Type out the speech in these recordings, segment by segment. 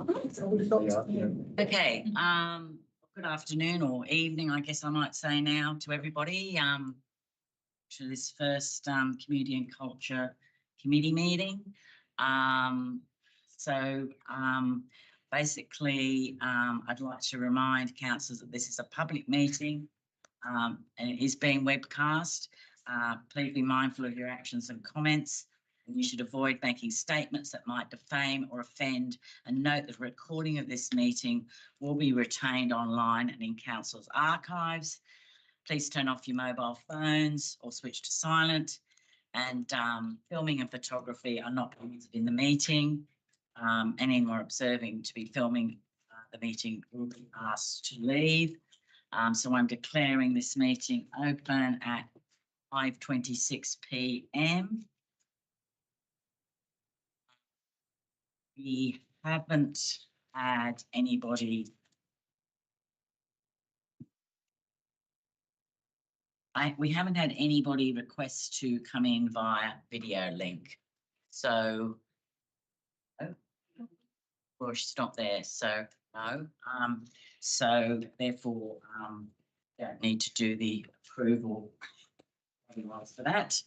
Okay, good afternoon or evening, I guess I might say now to everybody, to this first Community and Culture Committee meeting. Basically, I'd like to remind councillors that this is a public meeting and it is being webcast. Please be mindful of your actions and comments. You should avoid making statements that might defame or offend, and note that a recording of this meeting will be retained online and in council's archives. Please turn off your mobile phones or switch to silent, and filming and photography are not permitted in the meeting. Anyone observing to be filming the meeting will be asked to leave. So I'm declaring this meeting open at 5:26 p.m. We haven't had anybody. We haven't had anybody request to come in via video link. So, well, she's not there. So no. So therefore, don't need to do the approval for that.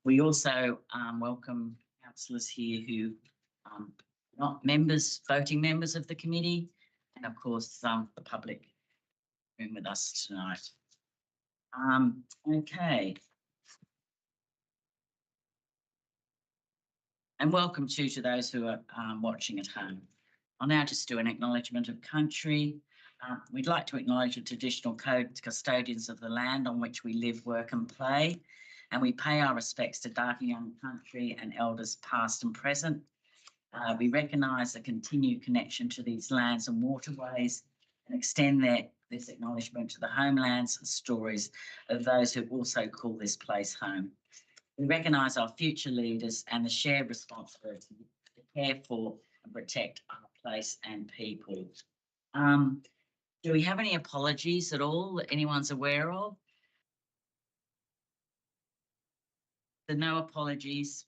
We also welcome councillors here who not members, voting members of the committee, and of course the public room with us tonight. Okay. And welcome to those who are watching at home. I'll now just do an acknowledgement of country. We'd like to acknowledge the traditional custodians of the land on which we live, work and play, and we pay our respects to Darkinjung country and elders past and present. We recognise the continued connection to these lands and waterways and extend this acknowledgement to the homelands and stories of those who also call this place home. We recognise our future leaders and the shared responsibility to care for and protect our place and people. Do we have any apologies at all that anyone's aware of? So no apologies.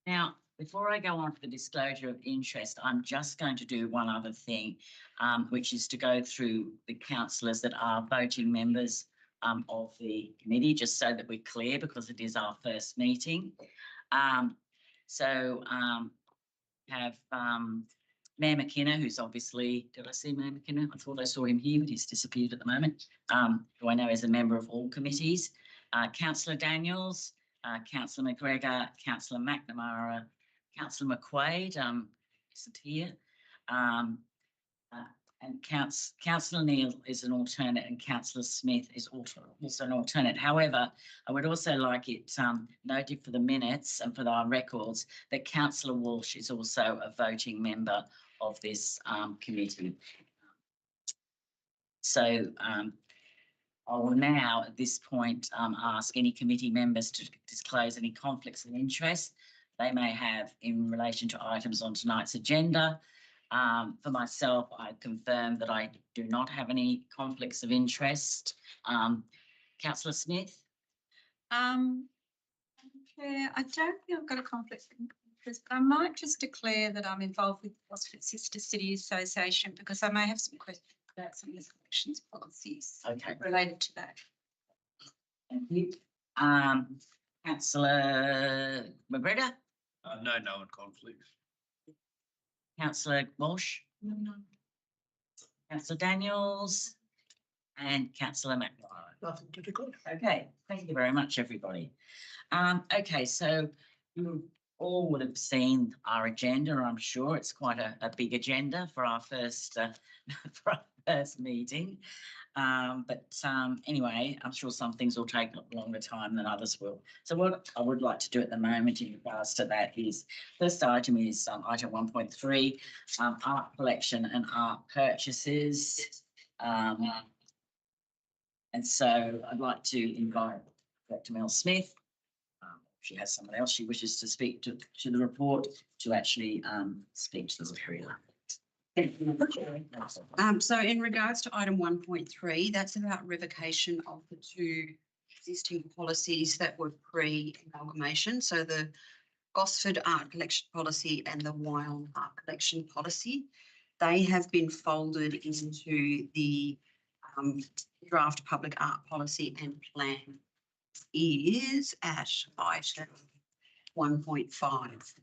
Now, before I go on to the disclosure of interest, I'm just going to do one other thing, which is to go through the councillors that are voting members of the committee, just so that we're clear, because it is our first meeting. Have Mayor McKenna, who's obviously, did I see Mayor McKenna? I thought I saw him here, but he's disappeared at the moment, who I know is a member of all committees. Councillor Daniels, Councillor McGregor, Councillor McNamara, Councillor McQuaid isn't here, and Councillor Neal is an alternate, and Councillor Smith is also an alternate. However, I would also like it noted for the minutes and for our records that Councillor Walsh is also a voting member of this committee. So I will now, at this point, ask any committee members to disclose any conflicts of interest they may have in relation to items on tonight's agenda. For myself, I confirm that I do not have any conflicts of interest. Councillor Smith? Chair, I don't think I've got a conflict of interest, but I might just declare that I'm involved with the Oxford Sister City Association, because I may have some questions about some of the collections policies related to that. Thank you. Councillor McGregor? No one conflicts. Councillor Walsh? No. Councillor Daniels? And Councillor McNamara? Nothing to declare. Okay, thank you very much, everybody. Okay, so you all would have seen our agenda. I'm sure it's quite a big agenda for our first meeting. Anyway, I'm sure some things will take longer time than others will. So what I would like to do at the moment in regards to that is, first item is item 1.3, art collection and art purchases. And so I'd like to invite Dr. Mel Smith. She has someone else she wishes to speak to the report, to actually speak to the report. So in regards to item 1.3, that's about revocation of the two existing policies that were pre-amalgamation. So the Gosford art collection policy and the Wyong art collection policy. They have been folded into the draft public art policy and plan is at item 1.5.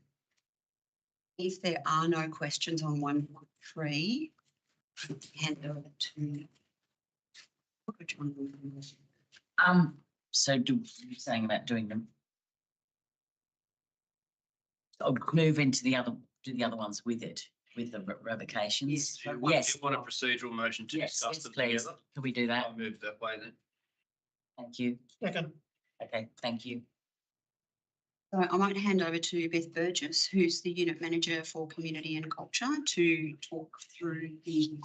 If there are no questions on 1.3, hand over to So you're saying about doing them? Oh, move into the other, do the other ones with it, with the revocations? Do you want Yes. a procedural motion to Yes, discuss yes, them please. together? Can we do that? I'll move that way then. Thank you. Second. Okay, thank you. So I might hand over to Beth Burgess, who's the unit manager for community and culture, to talk through the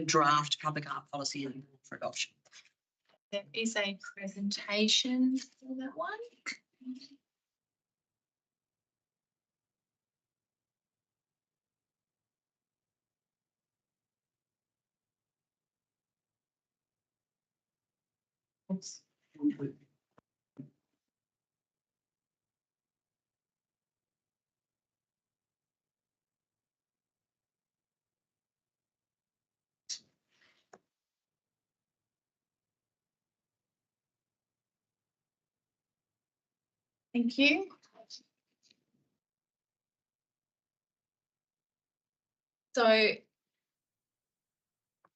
draft public art policy and for adoption. There is a presentation for that one. Oops. Thank you. So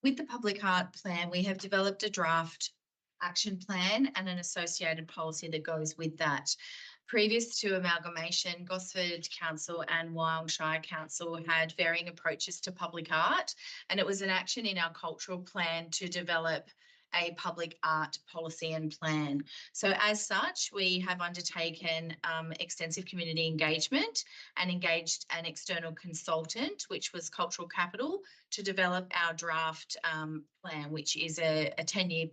with the public art plan, we have developed a draft action plan and an associated policy that goes with that. Previous to amalgamation, Gosford Council and Wyong Shire Council had varying approaches to public art, and it was an action in our cultural plan to develop a public art policy and plan. So as such, we have undertaken extensive community engagement and engaged an external consultant, which was Cultural Capital, to develop our draft plan, which is a 10-year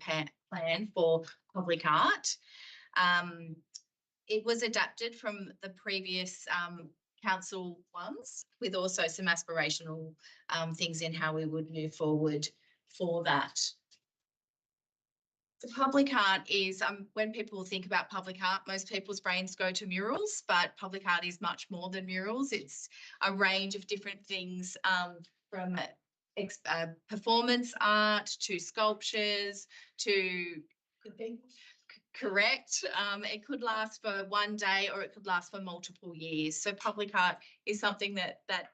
plan for public art. It was adapted from the previous council ones, with also some aspirational things in how we would move forward for that. The public art is, when people think about public art, most people's brains go to murals, but public art is much more than murals. It's a range of different things, from performance art to sculptures to, correct. It could last for one day or it could last for multiple years. So public art is something that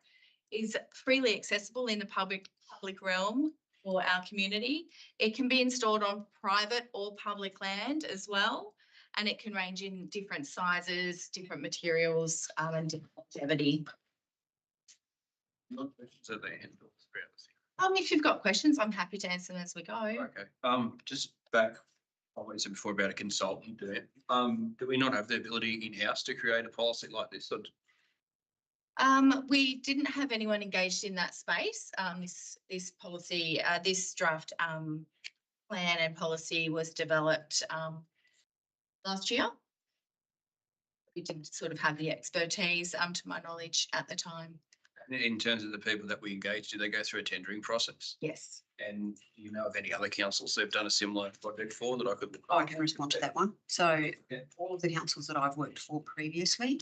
is freely accessible in the public realm for our community. It can be installed on private or public land as well, and it can range in different sizes, different materials, and different longevity. So they handle. If you've got questions, I'm happy to answer them as we go. Okay. Just back on what you said before about a consultant there. Do we not have the ability in-house to create a policy like this? We didn't have anyone engaged in that space. This policy, this draft plan and policy was developed last year. We didn't sort of have the expertise, to my knowledge, at the time. In terms of the people that we engage, do they go through a tendering process? Yes. And do you know of any other councils they've done a similar project for that I could? I can respond to that one. So all of the councils that I've worked for previously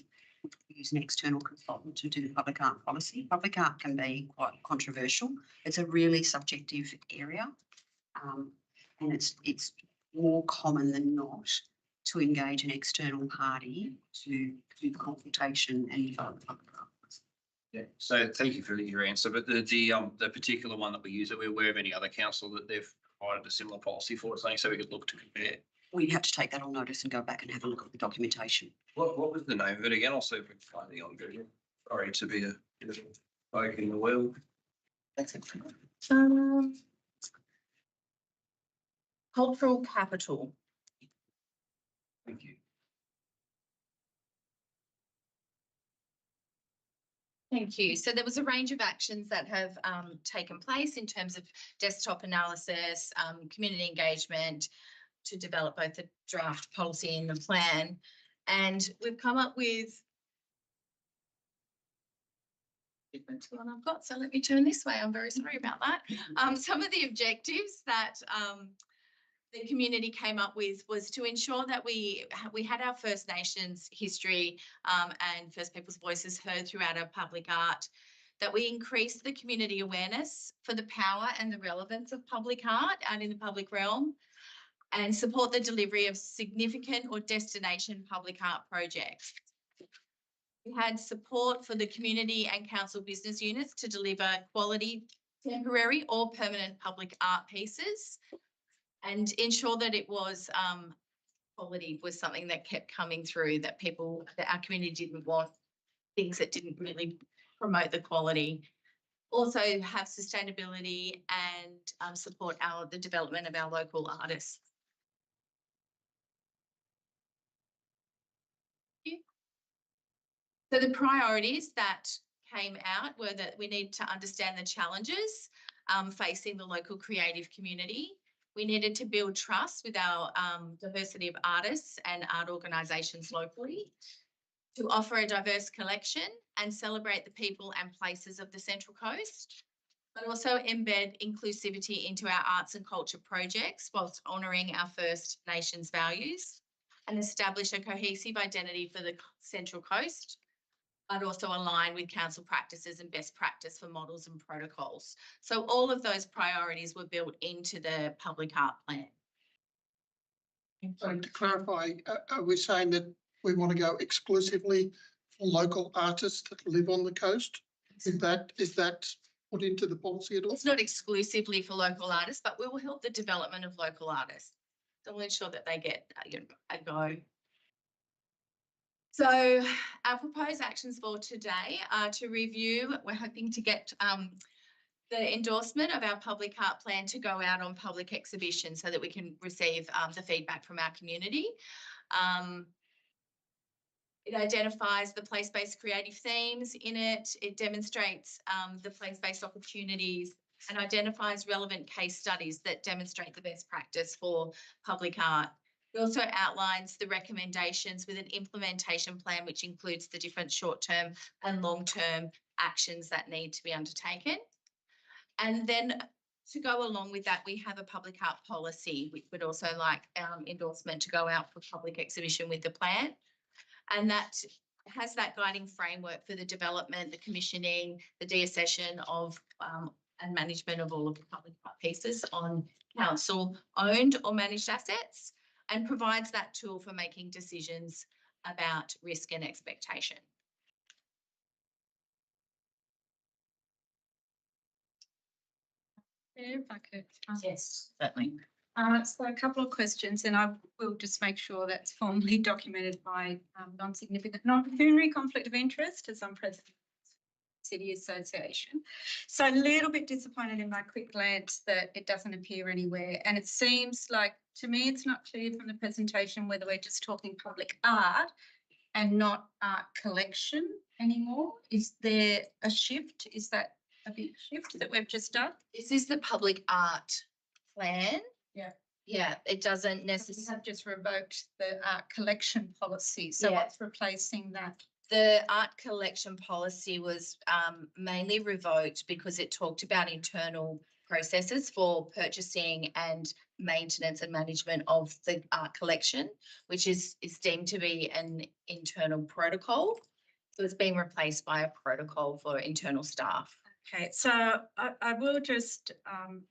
use an external consultant to do the public art policy. Public art can be quite controversial. It's a really subjective area, and it's more common than not to engage an external party to do the consultation and develop the public art policy. Yeah. So thank you for your answer. But the particular one that we use, are we aware of any other council that they've provided a similar policy for, something so we could look to compare? We'd have to take that on notice and go back and have a look at the documentation. What was the name of it again? I'll see if we can find it on Google. Sorry to be a bit of a poke in the wheel. That's it. Cultural Capital. Thank you. Thank you. So there was a range of actions that have taken place in terms of desktop analysis, community engagement, to develop both the draft policy and the plan. And we've come up with different to the one I've got. So let me turn this way. I'm very sorry about that. Some of the objectives that the community came up with was to ensure that we had our First Nations history and First Peoples voices heard throughout our public art, that we increase the community awareness for the power and the relevance of public art out in the public realm, and support the delivery of significant or destination public art projects. We had support for the community and council business units to deliver quality temporary or permanent public art pieces, and ensure that it was quality was something that kept coming through, that our community didn't want things that didn't really promote the quality. Also have sustainability and support the development of our local artists. So the priorities that came out were that we need to understand the challenges facing the local creative community. We needed to build trust with our diversity of artists and art organisations locally, to offer a diverse collection and celebrate the people and places of the Central Coast, but also embed inclusivity into our arts and culture projects whilst honouring our First Nations values, and establish a cohesive identity for the Central Coast, but also align with council practices and best practice for models and protocols. So all of those priorities were built into the public art plan. So to clarify, are we saying that we want to go exclusively for local artists that live on the coast? Is that put into the policy at all? It's not exclusively for local artists, but we will help the development of local artists. So we'll ensure that they get a go. So our proposed actions for today are to review. We're hoping to get the endorsement of our public art plan to go out on public exhibition so that we can receive the feedback from our community. It identifies the place-based creative themes in it. It demonstrates the place-based opportunities and identifies relevant case studies that demonstrate the best practice for public art. It also outlines the recommendations with an implementation plan, which includes the different short-term and long-term actions that need to be undertaken. And then to go along with that, we have a public art policy, which would also like endorsement to go out for public exhibition with the plan. And that has that guiding framework for the development, the commissioning, the deaccession of and management of all of the public art pieces on council owned or managed assets, and provides that tool for making decisions about risk and expectation. If I could. Yes, certainly. So a couple of questions, and I will just make sure that's formally documented by non-significant, non-pecuniary conflict of interest, as I'm president of the City Association. So a little bit disappointed in my quick glance that it doesn't appear anywhere. And it seems like, to me, it's not clear from the presentation whether we're just talking public art and not art collection anymore. Is there a shift? Is that a big shift that we've just done? This is the public art plan. Yeah. Yeah, it doesn't We necessarily. have just revoked the art collection policy. So Yeah. what's replacing that? The art collection policy was mainly revoked because it talked about internal processes for purchasing and maintenance and management of the art collection, which is deemed to be an internal protocol. So it's being replaced by a protocol for internal staff. Okay, so I will just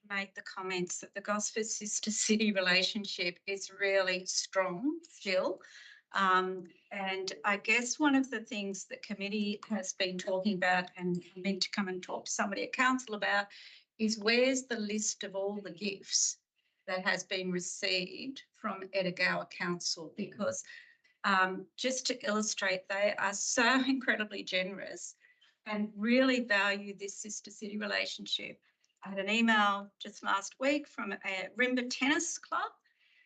make the comments that the Gosford Sister City relationship is really strong still. And I guess one of the things the committee has been talking about and meant to come and talk to somebody at council about is where's the list of all the gifts that has been received from Edegawa Council, because just to illustrate, they are so incredibly generous and really value this sister city relationship. I had an email just last week from a Rimba tennis club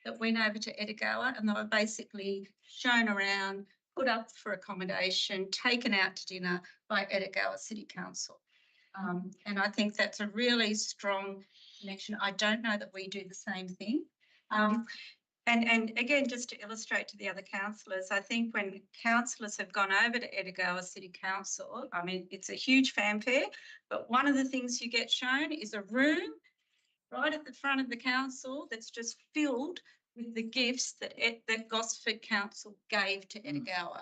that went over to Edegawa, and they were basically shown around, put up for accommodation, taken out to dinner by Edegawa City Council. And I think that's a really strong connection. I don't know that we do the same thing. And again, just to illustrate to the other councillors, I think when councillors have gone over to Edegawa City Council, I mean, it's a huge fanfare, but one of the things you get shown is a room right at the front of the council that's just filled with the gifts that Gosford Council gave to Edegawa.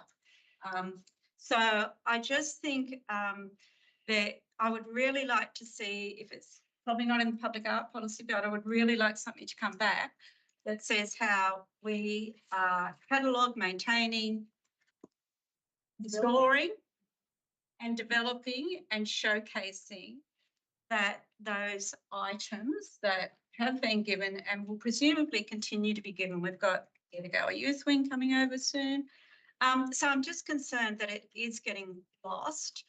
So I just think that I would really like to see, if it's probably not in the public art policy, but I would really like something to come back that says how we are catalogue, maintaining, storing and developing and showcasing that those items that have been given and will presumably continue to be given. We've got Edegawa Youth Wing coming over soon. So I'm just concerned that it is getting lost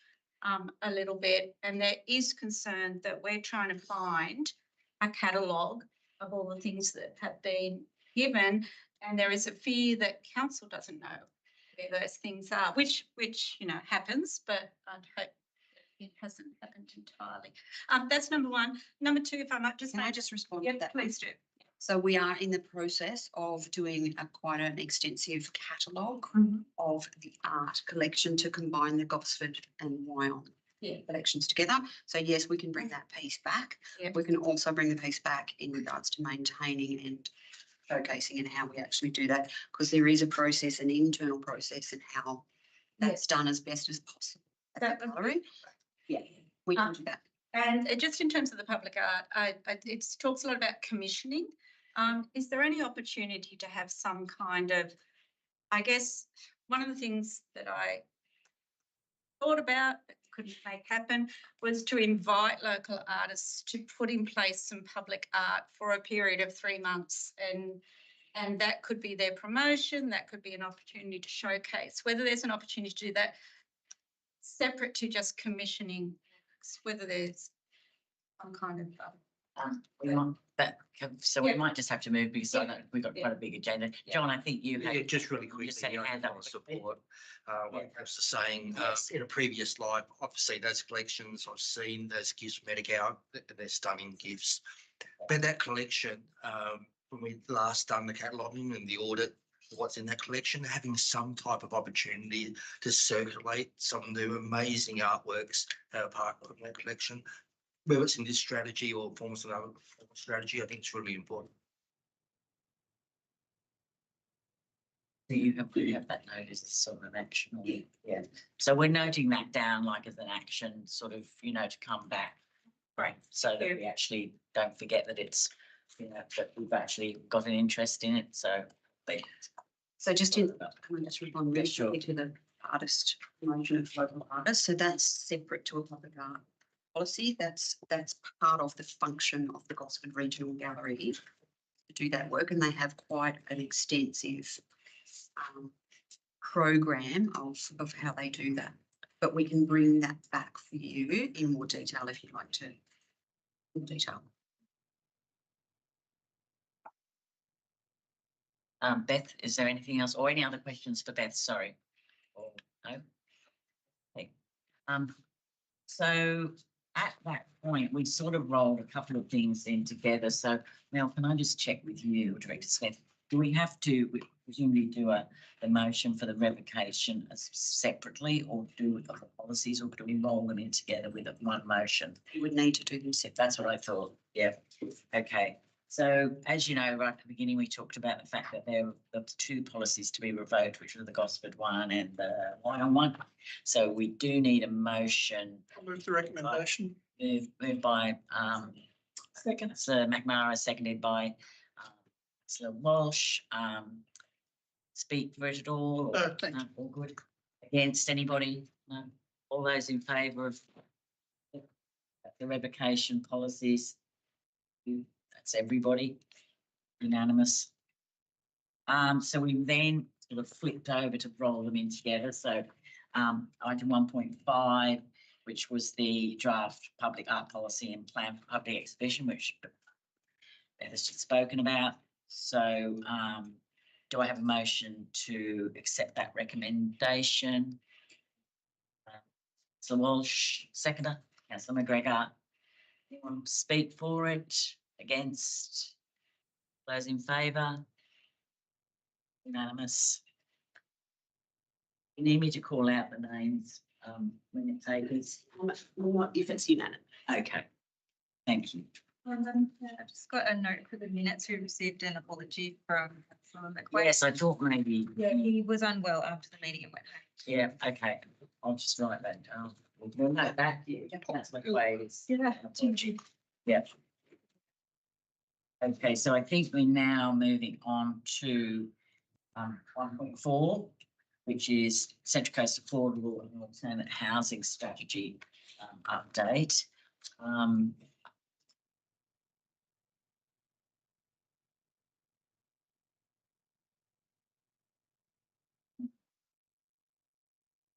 a little bit, and there is concern that we're trying to find a catalogue of all the things that have been given, and there is a fear that council doesn't know where those things are, which happens, but I'd hope it hasn't happened entirely. That's number one. Number two, if I might just Can I make- just respond Yeah, to that? please do. So we are in the process of doing quite an extensive catalogue of the art collection to combine the Gosford and Wyong Yeah. collections together. So yes, we can bring that piece back. Yeah. We can also bring the piece back in regards to maintaining and showcasing and how we actually do that, because there is a process, an internal process, and how that's done as best as possible. at the That would be- gallery. Yeah, we can do that. And just in terms of the public art, it talks a lot about commissioning. Is there any opportunity to have some kind of, I guess, one of the things that I thought about but couldn't make happen was to invite local artists to put in place some public art for a period of 3 months, and that could be their promotion, that could be an opportunity to showcase, whether there's an opportunity to do that separate to just commissioning, whether there's some kind of We want that, so we Yeah. might just have to move because I Yeah. know we've got quite a big agenda. John, I think you Yeah, had. just really you quickly, said you know, I hand just up want to quickly. support what Chris is saying. Yes. In a previous life, obviously those collections, I've seen those gifts from Edegawa, they're stunning gifts. But that collection, when we last done the cataloguing and the audit, of what's in that collection, having some type of opportunity to circulate some of the amazing artworks that are part of that collection, whether it's in this strategy or forms of another strategy, I think it's really important. Do you have that notice as sort of an action? Or- Yeah. So we're noting that down like as an action, sort of, to come back. Right. So that we actually don't forget that it's, that we've actually got an interest in it. So they. So just in, can I just respond Yeah, really sure. quickly to the artist promotion of local artists? So that's separate to a public art policy. That's part of the function of the Gosford Regional Gallery to do that work, and they have quite an extensive program of how they do that. But we can bring that back for you in more detail if you'd like to. In detail. Beth, is there anything else or any other questions for Beth? Sorry. Or no? Okay. So at that point, we sort of rolled a couple of things in together. So Mel, can I just check with you, Director Smith? Do we have to presumably do the motion for the revocation separately, or do the policies, or do we roll them in together with one motion? You would need to do them separately. That's what I thought. Yeah. Okay. So as you know, right at the beginning, we talked about the fact that there were 2 policies to be revoked, which were the Gosford one and the Wyong one. So we do need a motion. I'll move the recommendation. Moved by second. Sir McMara, seconded by Sir Walsh. Speak for it at all? No, thank you. All good. Against anybody? No. All those in favour of the revocation policies? That's everybody. Unanimous. So we then sort of flipped over to roll them in together. So item 1.5, which was the draft public art policy and plan for public exhibition, which Beth has just spoken about. So do I have a motion to accept that recommendation? Councillor Walsh, seconder. Councillor McGregor. Anyone speak for it? Against? Those in favour? Unanimous. You need me to call out the names when it takers? If it's unanimous. Okay, thank you. I've just got a note for the minutes. We received an apology from McQuaid. Yes, I thought maybe, Yeah, he was unwell after the meeting and went home. yeah, okay, I'll just write that down. We'll note that, yeah, that's my way. It's- Yeah. Okay, so I think we're now moving on to 1.4, which is Central Coast Affordable and Alternate Housing Strategy update.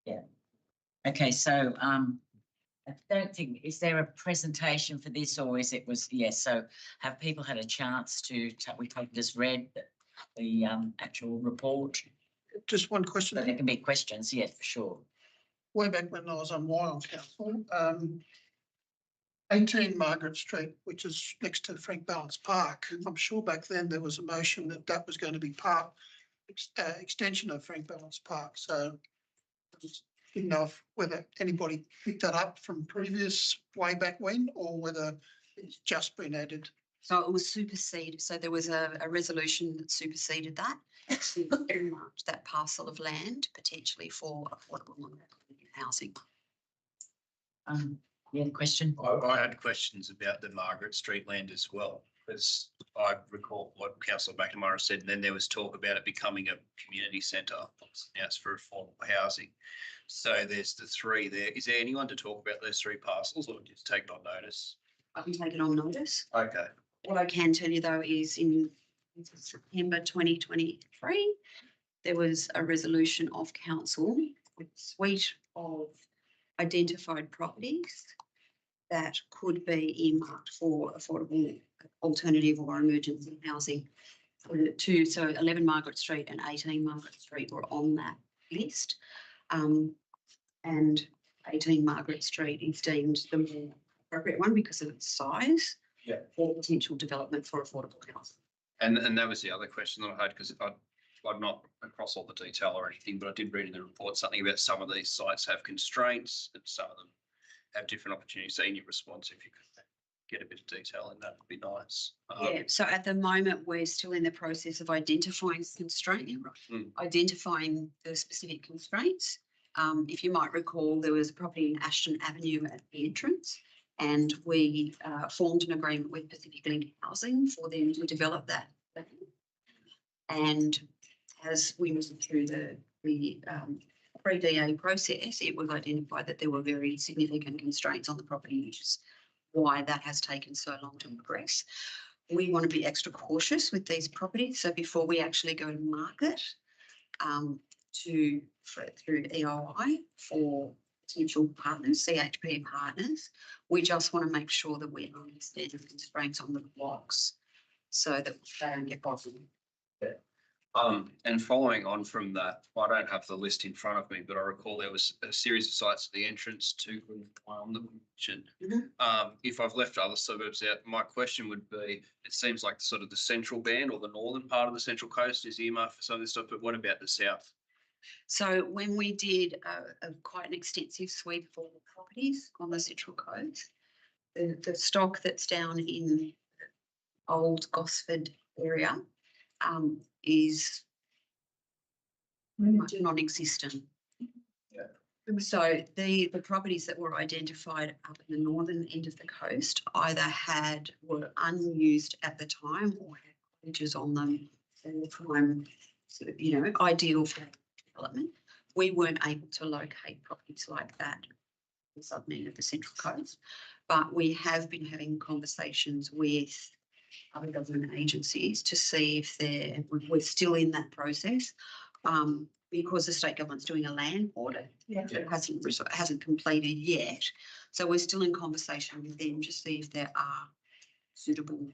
Yeah. Okay, so I don't think, is there a presentation for this or is it was, yes, so have people had a chance to, we take it as read the actual report? Just one question. But there can be questions, yes, for sure. Way back when I was on Wyong Council, 18 Margaret Street, which is next to Frank Balance Park. I'm sure back then there was a motion that that was going to be part, extension of Frank Balance Park. So I just didn't know whether anybody picked that up from previous way back when, or whether it's just been added. So it was superseded. So there was a resolution that superseded that. To earmark that parcel of land potentially for affordable housing. Yeah, question? I had questions about the Margaret Street land as well, because I recall what Councillor McNamara said, and then there was talk about it becoming a community centre. Now it's for affordable housing. So there's the three there. Is there anyone to talk about those three parcels, or just take it on notice? I can take it on notice. Okay. What I can tell you though is in September 2023, there was a resolution of council with a suite of identified properties that could be earmarked for affordable alternative or emergency housing. So 11 Margaret Street and 18 Margaret Street were on that list. And 18 Margaret Street is deemed the more appropriate one because of its size. Yeah. For potential development for affordable housing. And that was the other question that I had, because I'm not across all the detail or anything, but I did read in the report something about some of these sites have constraints and some of them have different opportunities. So in your response, if you could get a bit of detail in that, would be nice. Yeah, so at the moment, we're still in the process of identifying identifying the specific constraints. If you might recall, there was a property in Ashton Avenue at the entrance, and we formed an agreement with Pacific Link Housing for them to develop that. And as we moved through the pre-DA process, it was identified that there were very significant constraints on the property, which is why that has taken so long to progress. We want to be extra cautious with these properties. So before we actually go to market through EOI for potential partners, CHP partners, we just want to make sure that we understand the constraints on the blocks so that they don't get bogged. And following on from that, I don't have the list in front of me, but I recall there was a series of sites at the entrance to that we mentioned. If I've left other suburbs out, my question would be, it seems like sort of the central band or the northern part of the Central Coast is earmarked for some of this stuff, but what about the south? So when we did quite an extensive sweep of all the properties on the Central Coast, the stock that's down in old Gosford area is non-existent. Yeah. So the properties that were identified up in the northern end of the coast either were unused at the time or had cottages on them at the time, sort of, ideal for development. We weren't able to locate properties like that in the southern end of the Central Coast, but we have been having conversations with other government agencies to see if we're still in that process, because the state government's doing a land audit. It hasn't completed yet. So we're still in conversation with them to see if there are suitable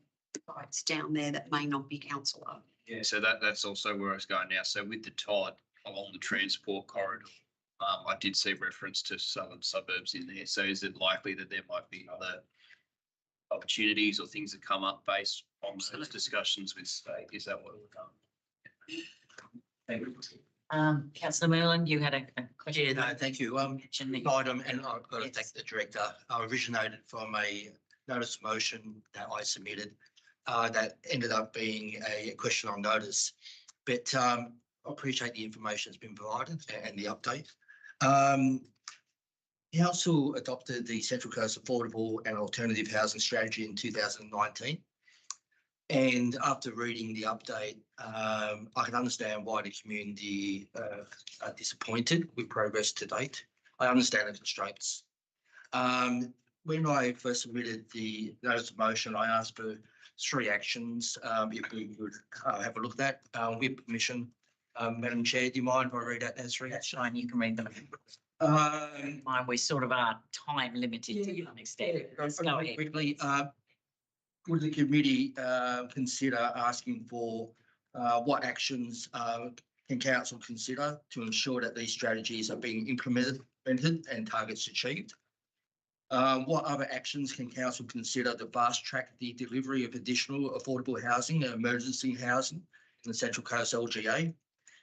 sites down there that may not be council owned. Yeah, so that's also where I was going now. So with the tide along the transport corridor, I did see reference to southern suburbs in there. So is it likely that there might be other opportunities or things that come up based on those discussions with state? Is that what we're going? Thank you. Councillor Merlin, you had a question? Yeah, no, thank you. Mention the- Item, and I've got to thank the director. I originated from a notice of motion that I submitted that ended up being a question on notice. But I appreciate the information that's been provided and the update. Council adopted the Central Coast Affordable and Alternative Housing Strategy in 2019. And after reading the update, I can understand why the community are disappointed with progress to date. I understand the constraints. When I first submitted the notice of motion, I asked for 3 actions. If we would have a look at that with permission. Madam Chair, do you mind if I read out those 3 That's actions? fine, you can read them. Mine, we sort of are time limited to some extent. Let's go ahead. Quickly, would the committee consider asking for what actions can council consider to ensure that these strategies are being implemented and targets achieved? What other actions can council consider to fast track the delivery of additional affordable housing and emergency housing in the Central Coast LGA?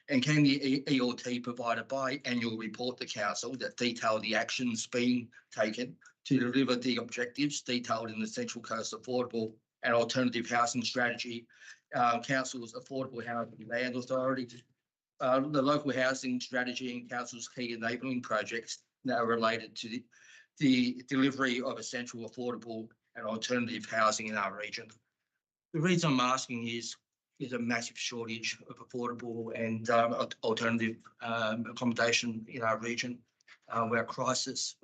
And can the ELT provide a biannual report to council that detail the actions being taken to deliver the objectives detailed in the Central Coast Affordable and Alternative Housing Strategy, council's Affordable Housing Land Authority, the local housing strategy and council's key enabling projects that are related to the delivery of essential affordable and alternative housing in our region? The reason I'm asking is a massive shortage of affordable and alternative accommodation in our region. We're at crisis.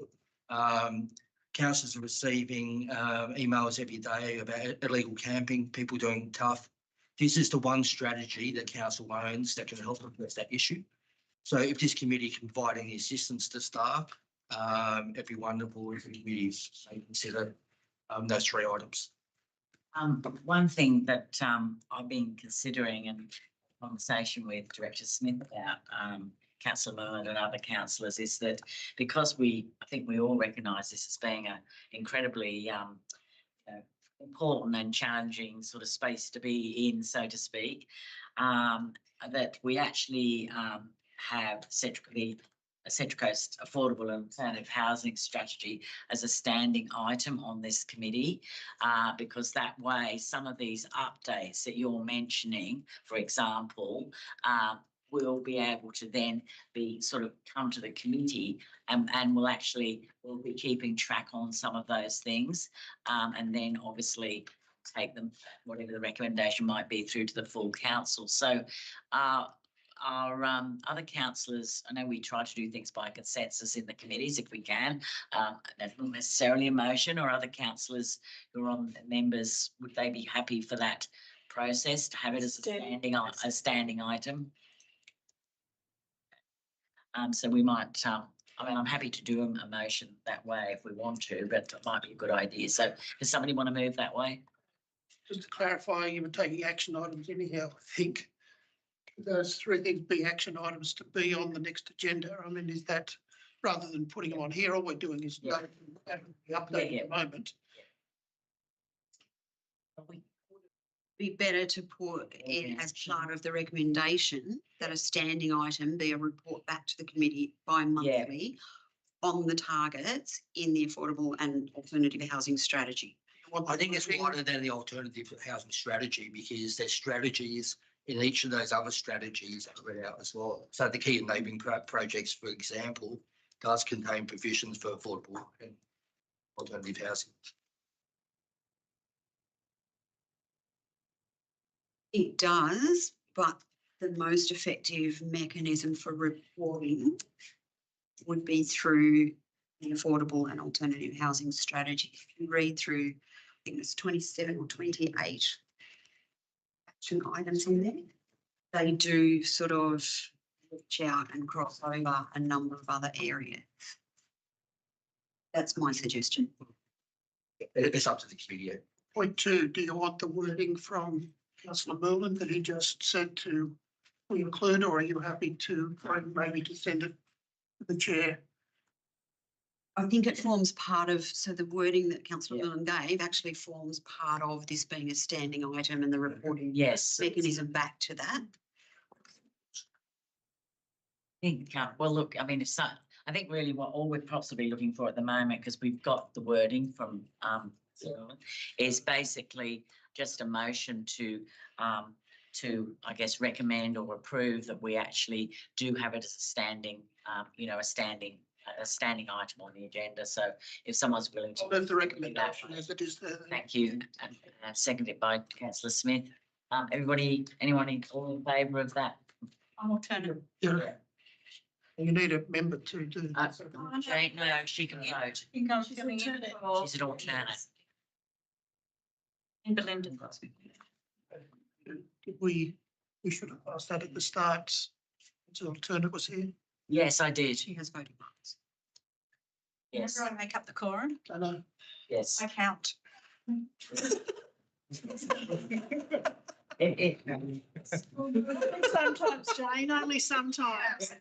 Councillors are receiving emails every day about illegal camping, people doing tough. This is the one strategy that council owns that can help address that issue. So if this committee can provide any assistance to staff, it'd be wonderful if the committees consider those 3 items. One thing that I've been considering and conversation with Director Smith about, Councillor Merlin and other councillors, is that because I think we all recognise this as being an incredibly important and challenging sort of space to be in, so to speak, that we actually have a Central Coast Affordable and Alternative Housing Strategy as a standing item on this committee, because that way some of these updates that you're mentioning, for example, will be able to then be sort of come to the committee and we'll be keeping track on some of those things, and then obviously take them, whatever the recommendation might be, through to the full council. So our other councillors, I know we try to do things by consensus in the committees if we can. That's not necessarily a motion, or other councillors who are on members, would they be happy for that process to have it as a standing item? So we might, I'm happy to do a motion that way if we want to, but it might be a good idea. So does somebody want to move that way? Just to clarify, you were taking action items anyhow, I think. Those 3 things being action items to be on the next agenda. I mean, is that rather than putting them on here, all we're doing is the update at the moment. Be better to put it as part of the recommendation that a standing item be a report back to the committee bi-monthly on the targets in the affordable and alternative housing strategy. I think it's wider than the alternative housing strategy, because there's strategies in each of those other strategies that are read out as well. So the key enabling projects, for example, does contain provisions for affordable and alternative housing. It does, but the most effective mechanism for reporting would be through the affordable and alternative housing strategy. If you read through, I think it's 27 or 28 action items in there, they do sort of reach out and cross over a number of other areas. That's my suggestion. It's up to the committee. Point 2, do you want the wording from Councillor Merlin that he just said to include, or are you happy to maybe to send it to the chair? I think it forms part of, so the wording that Councillor Millen gave actually forms part of this being a standing item and the reporting mechanism back to that. Well, look, I mean, I think really what all we're possibly looking for at the moment, because we've got the wording from is basically just a motion to, I guess, recommend or approve that we actually do have it as a standing, a standing item on the agenda. So if someone's willing to. I'll move the recommendation as it is there. Thank you. Seconded by councillor Smith. Anyone all in favour of that? I'm alternative. Yeah. You need a member to do. Okay, no, she can vote. think I'm filling in for. She's an alternate. And Belinda. We should have asked that at the start. So alternate was here. Yes, I did. She has voting rights. Yes, Whenever I make up the quorum, I know. yes. I count. Sometimes, Jane, only sometimes.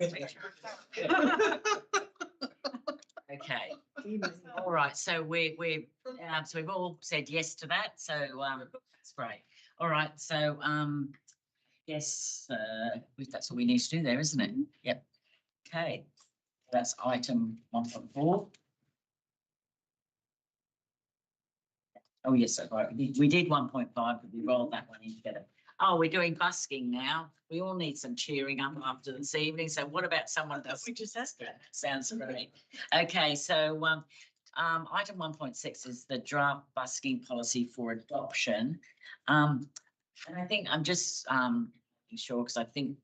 Okay, all right, so we've all said yes to that, so, that's great. All right, so, yes, that's all we need to do there, isn't it? Yep. Okay, that's item 1.4. Oh, yes, that's right. We did 1.5, but we rolled that one in together. Oh, we're doing busking now. We all need some cheering up after this evening. So what about someone else? We just asked that. Sounds great. Okay, so item 1.6 is the draft busking policy for adoption. And I think I'm just sure because I think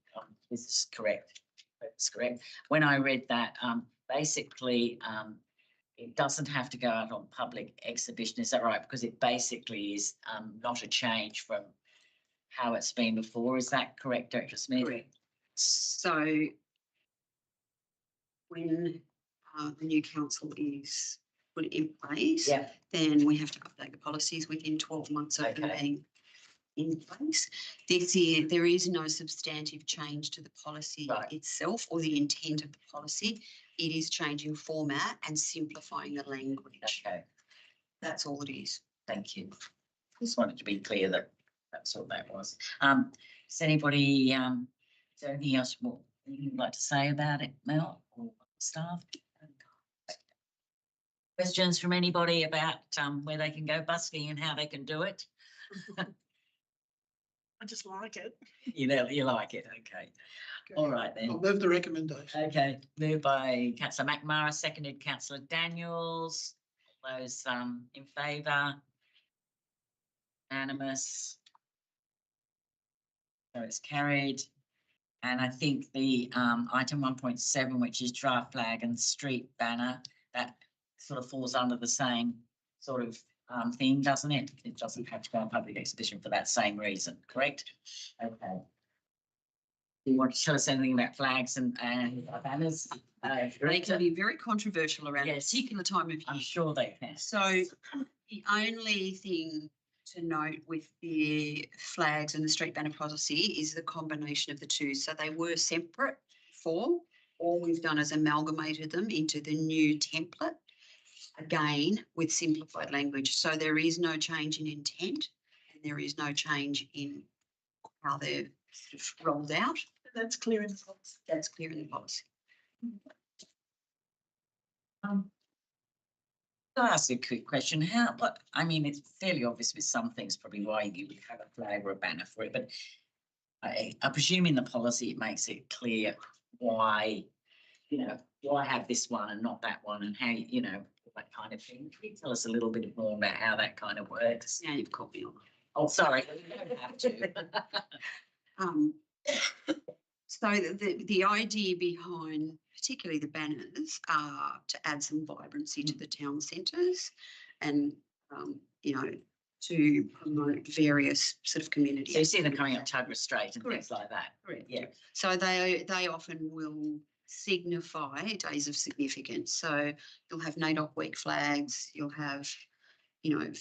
this is correct. It's correct. When I read that, basically, it doesn't have to go out on public exhibition. Is that right? Because it basically is not a change from how it's been before. Is that correct, Director Smith? Correct. So when the new council is put in place, Yeah. then we have to update the policies within 12 months of them Okay. being in place. This year, there is no substantive change to the policy Right. itself or the intent of the policy. It is changing format and simplifying the language. Okay, That's all it is. thank you. Just wanted to be clear that that's all that was. Does anybody, is there anything else you'd like to say about it, Mel or staff? Questions from anybody about where they can go busking and how they can do it? I just like it. You like it, okay. All right then. I'll move the recommendation. Okay, moved by councillor McMara, seconded councillor Daniels. All those in favour? Unanimous. So it's carried. And I think the item 1.7, which is draft flag and street banner, that sort of falls under the same sort of thing, doesn't it? It doesn't have to go on public exhibition for that same reason, correct? Okay. Do you want to tell us anything about flags and banners? They can be very controversial around a Yes. particular time of I'm year. sure they can. So the only thing to note with the flags and the street banner policy is the combination of the two. So they were separate before. All we've done is amalgamated them into the new template, again with simplified language. So there is no change in intent and there is no change in how they're sort of rolled out. That's clear in the policy. That's clear in the policy. Can I ask you a quick question? I mean, it's fairly obvious with some things, probably why you would have a flag or a banner for it, but I presume in the policy it makes it clear why, why have this one and not that one and how, that kind of thing. Can you tell us a little bit more about how that kind of works? Now you've caught me on. Oh, sorry, you don't have to. So the idea behind particularly the banners are to add some vibrancy to the town centres and, to promote various sort of communities. So you see them coming up Tuggerah Street and Correct. things like that. Correct. Yeah. So they often will signify days of significance. So you'll have NAIDOC week flags, you'll have,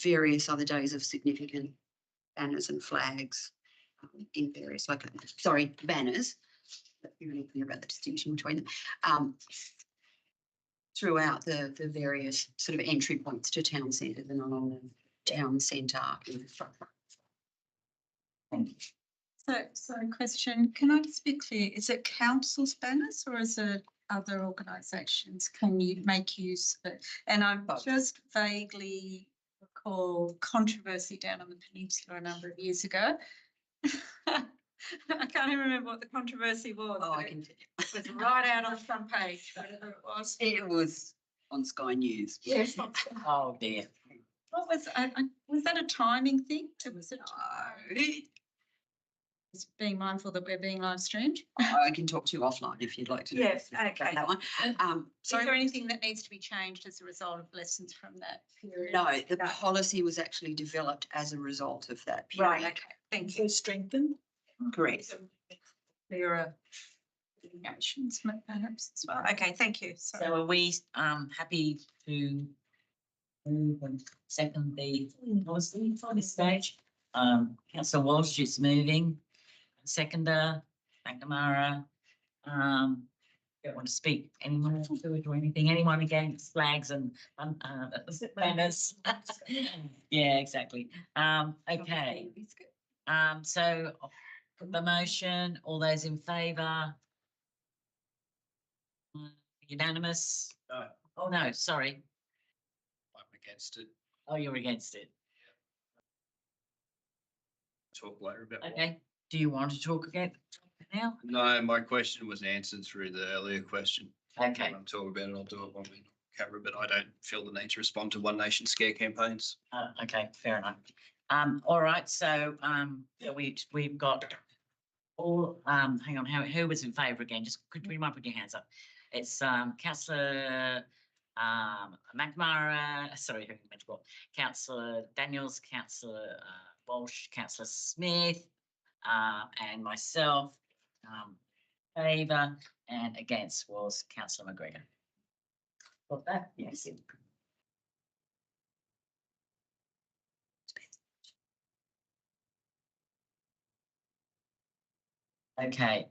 various other days of significant banners and flags in various locations. Sorry, banners. But you're really clear about the distinction between them. Throughout the various sort of entry points to town centres and along the town centre infrastructure. Thank you. So question, can I just be clear, is it council's banners or is it other organisations? Can you make use of it? And I'm Both. just vaguely called Controversy down on the peninsula a number of years ago. I can't even remember what the controversy was. Oh, I but can tell you. it was right out on the front page, whatever it was. It was on Sky News. Yes. Oh dear. What was, was that a timing thing? It was it's being mindful that we're being live streamed. I can talk to you offline if you'd like to. Yes, talk about okay. That one. Is there anything that needs to be changed as a result of lessons from that period? No, the policy was actually developed as a result of that period. Right, okay, thank you. Strengthen. Correct. There are indications perhaps as well. Okay, thank you. So are we happy to move and second the policy for this stage? Councillor Walsh is moving. Seconder, McNamara. Don't want to speak anymore to it or anything. Anyone against flags and banners? Yeah, exactly. Okay. So the motion, all those in favour? Unanimous? No. Oh, no, sorry. I'm against it. Oh, you're against it. Talk later about. why. Okay. Do you want to talk again now? No, my question was answered through the earlier question. Okay. I'm talking about it, I'll do it when we cover it, but I don't feel the need to respond to One Nation scare campaigns. Okay, fair enough. All right, so yeah, we've got all, hang on, who was in favour again? Just could you mind putting your hands up? It's councillor McNamara, sorry, who meant to go? Councillor Daniels, councillor Walsh, councillor Smith, and myself. Favour and against was councillor McGregor. Got that? Yes. Okay,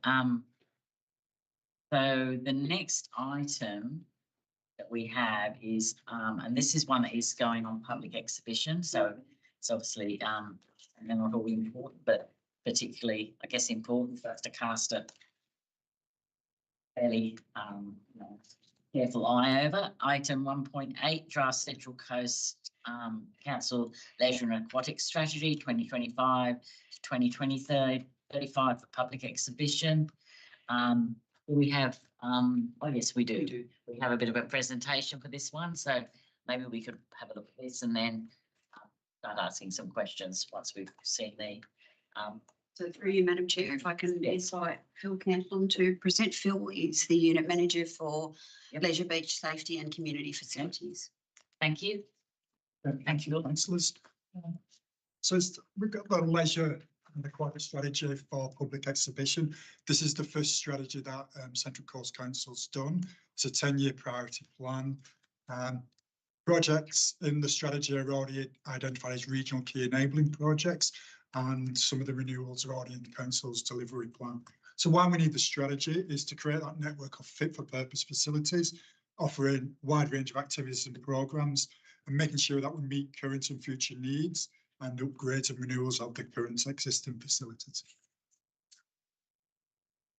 so the next item that we have is, and this is one that is going on public exhibition, so it's obviously, they're not all important, but particularly, I guess, important for us to cast a fairly, you know, careful eye over. Item 1.8, draft Central Coast Council Leisure and Aquatic Strategy 2025 to 2035 for public exhibition. We have, oh yes, we do. We have a bit of a presentation for this one, so maybe we could have a look at this and then start asking some questions once we've seen the. So through you, Madam Chair, if I can invite Phil Camplin to present. Phil is the Unit Manager for Leisure Beach Safety and Community Facilities. Thank you. Thank you. Thanks, Liz. So we've got the leisure and aquatic strategy for public exhibition. This is the first strategy that Central Coast Council's done. It's a 10-year priority plan. Projects in the strategy are already identified as regional key enabling projects, and some of the renewals are already in the council's delivery plan. So why we need the strategy is to create that network of fit for purpose facilities, offering a wide range of activities and programmes, and making sure that we meet current and future needs and upgrades and renewals of the current existing facilities.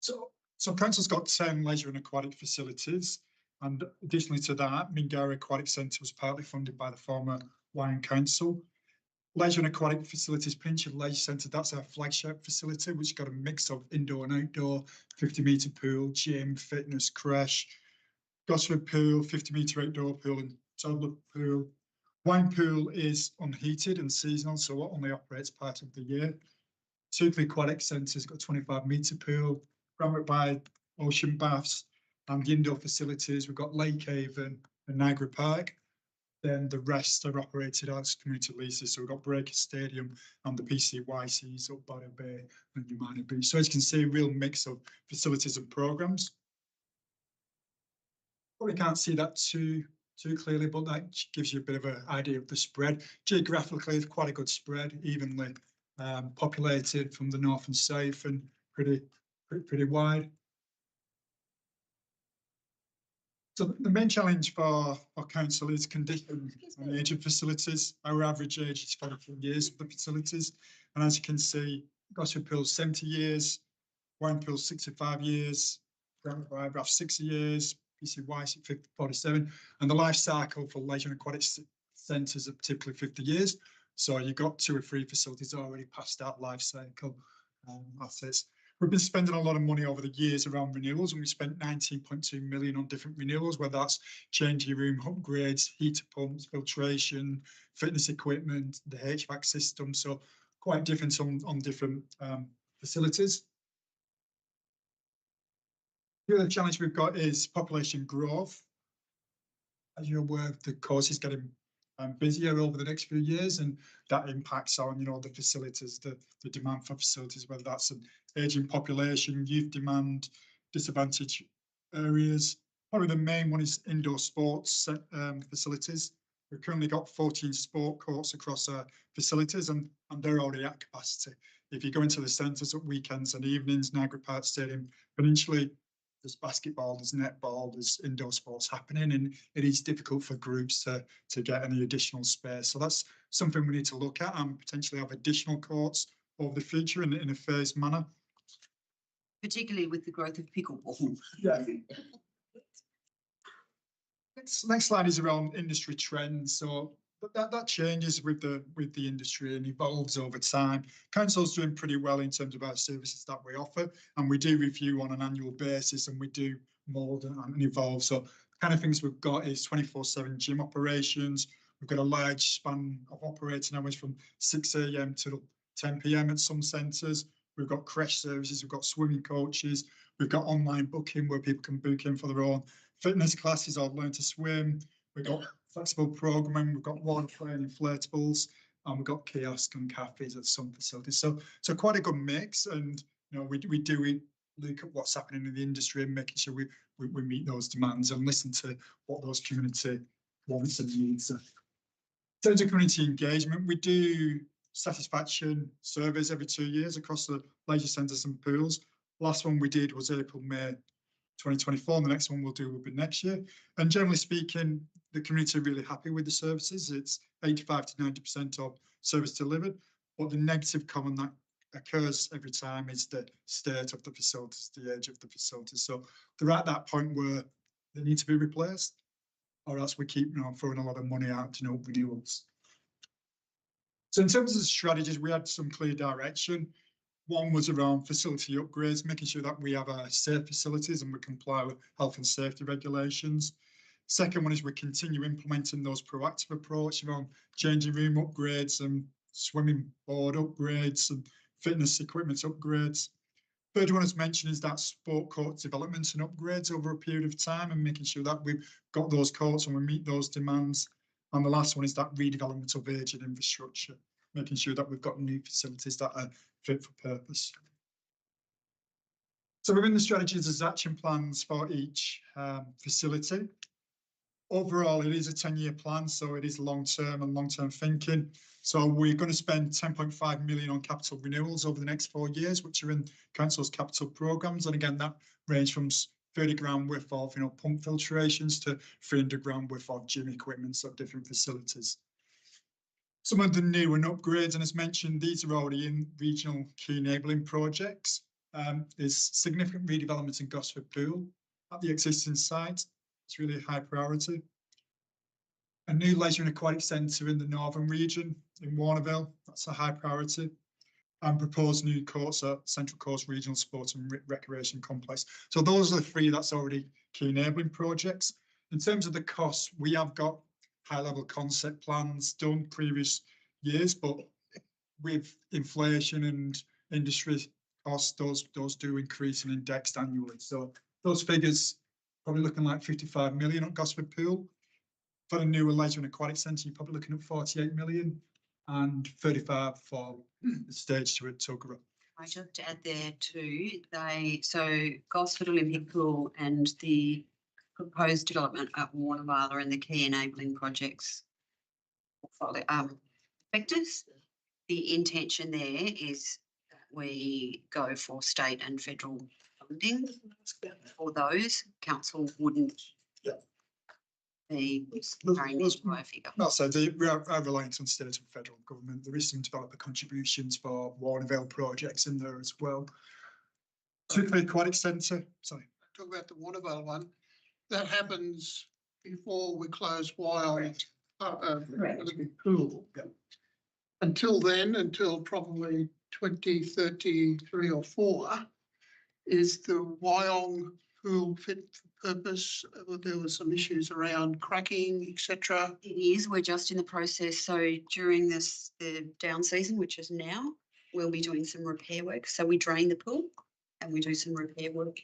So council's got 10 leisure and aquatic facilities, and additionally to that, Mingara Aquatic Centre was partly funded by the former Wyong Council. Leisure and aquatic facilities, Pincher Leisure Centre, that's our flagship facility, which got a mix of indoor and outdoor, 50-metre pool, gym, fitness, creche, Gosford pool, 50-metre outdoor pool and toddler pool. Wine pool is unheated and seasonal, so it only operates part of the year. Tootley Aquatic Centre's got a 25-metre pool, Bromwick by ocean baths, and the indoor facilities, we've got Lake Haven and Niagara Park. Then the rest are operated as community leases. So we've got Breaker Stadium and the PCYCs up Barrow Bay and Umina Beach. So as you can see, a real mix of facilities and programmes. Probably can't see that too clearly, but that gives you a bit of an idea of the spread. Geographically, it's quite a good spread, evenly populated from the north and south and pretty wide. So the main challenge for our council is condition and age of facilities. Our average age is 44 years for the facilities. And as you can see, Gosford Pool's 70 years, Wine Pool's 65 years, Bromwick By 60 years, PCY 47, and the life cycle for leisure and aquatic centres are typically 50 years. So you've got 2 or 3 facilities already past that life cycle assets. We've been spending a lot of money over the years around renewals, and we spent 19.2 million on different renewals, whether that's changing room upgrades, heater pumps, filtration, fitness equipment, the HVAC system. So quite different on different facilities. The other challenge we've got is population growth. As you're aware, the course is getting busier over the next few years, and that impacts on, you know, the facilities, the demand for facilities, whether that's an aging population, youth demand, disadvantaged areas. Probably the main one is indoor sports facilities. We've currently got 14 sport courts across our facilities, and they're already at capacity. If you go into the centres at weekends and evenings, Niagara Park Stadium, Peninsula, there's basketball, there's netball, there's indoor sports happening, and it is difficult for groups to get any additional space. So that's something we need to look at and potentially have additional courts over the future in a phased manner. Particularly with the growth of pickleball. Yeah. Next slide is around industry trends. So that changes with the industry and evolves over time. Council's doing pretty well in terms of our services that we offer, and we do review on an annual basis, and we do mould and evolve. So the kind of things we've got is 24/7 gym operations. We've got a large span of operating hours from 6 a.m. to 10 p.m. at some centres. We've got creche services, we've got swimming coaches, we've got online booking where people can book in for their own fitness classes or learn to swim. We've got flexible programming, we've got water play and inflatables, and we've got kiosks and cafes at some facilities. So quite a good mix, and you know, we do look at what's happening in the industry and making sure we meet those demands and listen to what those community wants and needs. In terms of community engagement, we do satisfaction surveys every 2 years across the leisure centres and pools. Last one we did was April, May 2024, and the next one we'll do will be next year. And generally speaking, the community are really happy with the services. It's 85 to 90% of service delivered, but the negative comment that occurs every time is the state of the facilities, the age of the facilities. So they're at that point where they need to be replaced, or else we keep, you know, throwing a lot of money out to no renewals. So in terms of the strategies, we had some clear direction. One was around facility upgrades, making sure that we have safe facilities and we comply with health and safety regulations. Second one is we continue implementing those proactive approach around changing room upgrades and swimming board upgrades and fitness equipment upgrades. Third one, as mentioned, is that sport court development and upgrades over a period of time and making sure that we've got those courts and we meet those demands. And the last one is that redevelopment of aging infrastructure, making sure that we've got new facilities that are fit for purpose. So within the strategies, there's action plans for each facility. Overall, it is a 10-year plan, so it is long-term and long-term thinking. So we're going to spend 10.5 million on capital renewals over the next 4 years, which are in council's capital programmes. And again, that range from 30 grand worth of, you know, pump filtrations to 300 grand worth of gym equipment at different facilities. Some of the new and upgrades, and as mentioned, these are already in regional key enabling projects. There's significant redevelopment in Gosford Pool at the existing site. It's really a high priority. A new leisure and aquatic centre in the northern region in Warnerville, that's a high priority. And proposed new courts at Central Coast Regional Sport and Recreation Complex. So those are the 3 that's already key enabling projects. In terms of the costs, we have got high-level concept plans done previous years, but with inflation and industry costs, those do increase and indexed annually. So those figures probably looking like 55 million at Gosford Pool. For a newer leisure and aquatic centre, you're probably looking at 48 million and 35 for the stage 2 at Tuggerah. I just add there too, so Gosford Olympic Pool and the proposed development at Warnervale are in the key enabling projects portfolio sectors. The intention there is that we go for state and federal funding for those. Council wouldn't be carrying this by a figure. No, so we are reliant on state and federal government. There is some developer contributions for Warnervale projects in there as well. Particularly aquatic centre, sorry. Talk about the Warnervale one. That happens before we close Wild pool. Until then, until probably 2033 or 4, is the Wyong pool fit for purpose? There were some issues around cracking, etc. It is, we're just in the process. So during the down season, which is now, we'll be doing some repair work. So we drain the pool and we do some repair work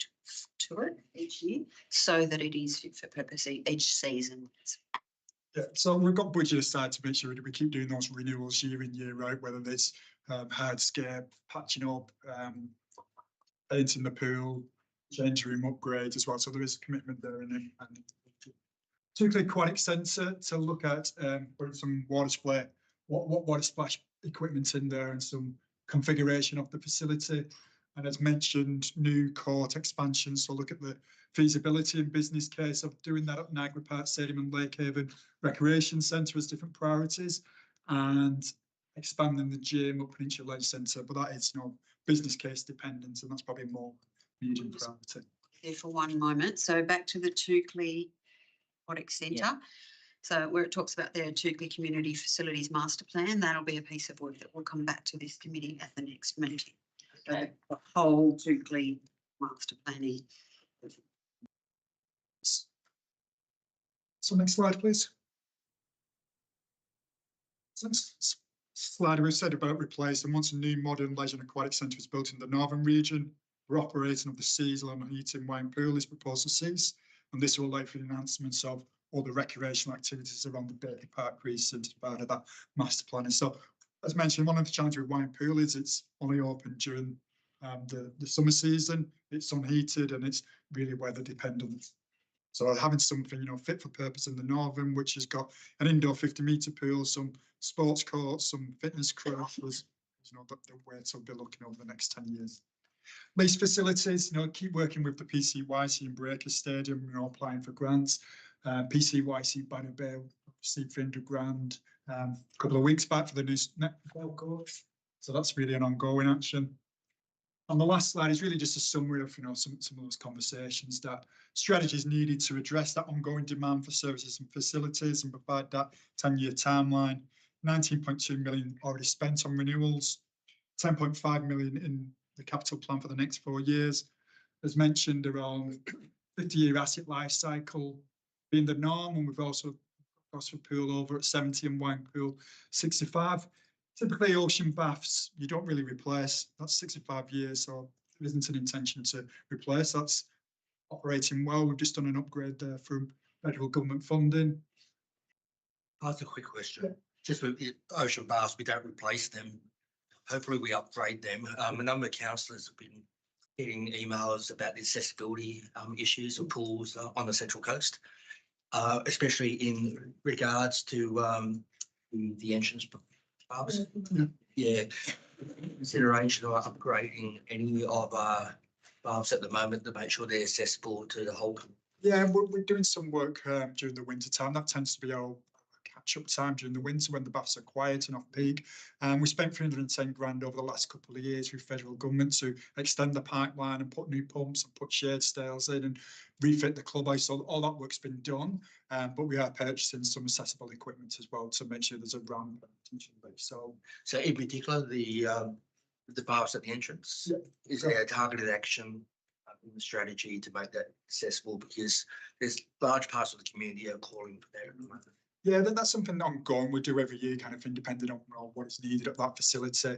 to it each year so that it is fit for purpose each season. Yeah, so we've got budget aside to make sure that we keep doing those renewals year in, year out, whether it's hardscape, patching up, painting the pool, change room upgrades as well. So there is a commitment there in it. And particularly Aquatic Centre to look at putting some water splash equipment in there and some configuration of the facility. And as mentioned, new court expansion. So look at the feasibility and business case of doing that at Niagara Park Stadium and Lake Haven Recreation Centre as different priorities, and expanding the gym up Peninsula Leisure Centre. But that is business case dependent, and that's probably more medium priority. There for one moment. So back to the Toukley Aquatic Centre. Yeah. So where it talks about their Toukley Community Facilities Master Plan, that'll be a piece of work that will come back to this committee at the next meeting. Okay. The whole Toukley Master Planning. So next slide, please. So next slide, we've said about replacing. Once a new modern leisure and aquatic centre is built in the northern region, we're operating of the seasonal and heating wine pool is proposed to cease, and this will allow for the enhancements of all the recreational activities around the Baker Park precinct as part of that master planning. So, as mentioned, one of the challenges with wine pool is it's only open during the summer season. It's unheated and it's really weather dependent. So having something, fit for purpose in the northern, which has got an indoor 50-metre pool, some sports courts, some fitness clubs, the way to be looking over the next 10 years. Lease facilities, keep working with the PCYC and Breaker Stadium, applying for grants. PCYC Banner Bay received 300 grand a couple of weeks back for the new netball coach. So that's really an ongoing action. And the last slide is really just a summary of, some of those conversations, that strategies needed to address that ongoing demand for services and facilities and provide that 10-year timeline. 19.2 million already spent on renewals, 10.5 million in the capital plan for the next 4 years. As mentioned, around 50-year asset life cycle being the norm, and we've also Gosford Pool over at 70 and Wine Pool 65. Typically, ocean baths, you don't really replace. That's 65 years, so there isn't an intention to replace. That's operating well. We've just done an upgrade there from federal government funding. That's a quick question. Just with ocean baths, we don't replace them. Hopefully we upgrade them. A number of councillors have been getting emails about the accessibility issues of pools on the Central Coast, especially in regards to the entrance baths. Yeah. Consideration of upgrading any of our baths at the moment to make sure they're accessible to the whole. Yeah, we're doing some work during the winter time. That tends to be our catch-up time during the winter when the baths are quiet and off-peak. We spent 310 grand over the last couple of years with federal government to extend the pipeline and put new pumps and put shade styles in and refit the clubhouse. So all that work's been done, but we are purchasing some accessible equipment as well to make sure there's a ramp. So in particular, the baths at the entrance, is there a targeted action in the strategy to make that accessible? Because there's large parts of the community are calling for that at the moment. Yeah, that's something ongoing. We do every year, kind of thing, depending on what is needed at that facility.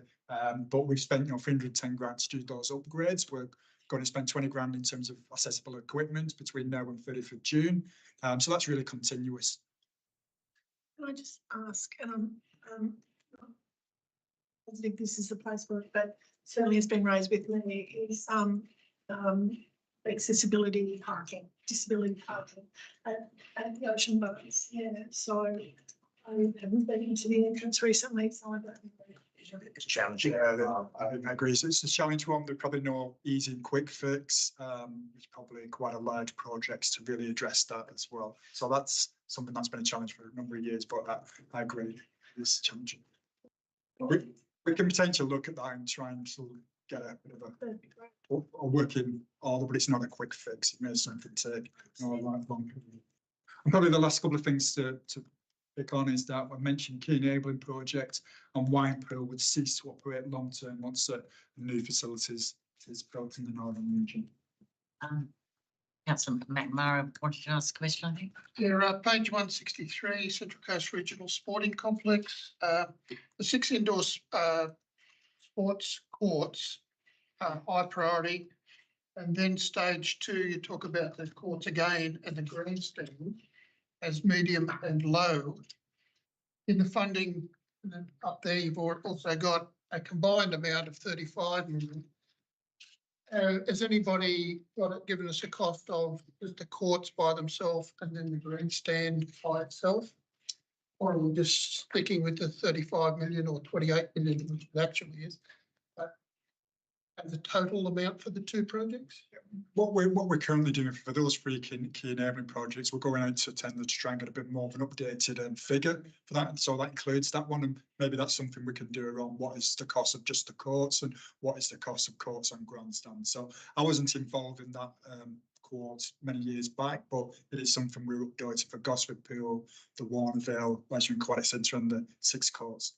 But we've spent 310 grand to do those upgrades. We're going to spend 20 grand in terms of accessible equipment between now and 30th of June. So that's really continuous. Can I just ask, and I think this is the place for it, but certainly it's been raised with me, is accessibility parking, disability parking at the ocean baths. Yeah, so I haven't been into the entrance recently, so I don't think it's challenging. Yeah, I agree. So it's a challenge one. There's probably no easy and quick fix. It's probably quite a large project to really address that as well. So that's something that's been a challenge for a number of years, but I agree. It's challenging. We can potentially look at that and try and sort of get a bit of a working order, but it's not a quick fix. It may something take a long. And probably the last couple of things to pick on is that we mentioned key enabling project and Winepool would cease to operate long term once the new facilities is built in the northern region. Councillor McMurray wanted to ask a question, I think. Yeah, page 163, Central Coast Regional Sporting Complex. The 6 indoor sports courts are high priority. And then stage 2, you talk about the courts again and the grandstand as medium and low. In the funding up there, you've also got a combined amount of 35 million. Has anybody given us a cost of just the courts by themselves and then the grandstand by itself? Or are we just sticking with the 35 million or 28 million, which it actually is? And the total amount for the 2 projects? What we're currently doing for those 3 key enabling projects, we're going out to tender to try and get a bit more of an updated figure for that. And so that includes that one, and maybe that's something we can do around what is the cost of just the courts and what is the cost of courts and grandstands. So I wasn't involved in that quote many years back, but it is something we're updating for Gosford Pool, the Warnervale Leisure and Aquatic Centre and the 6 courts.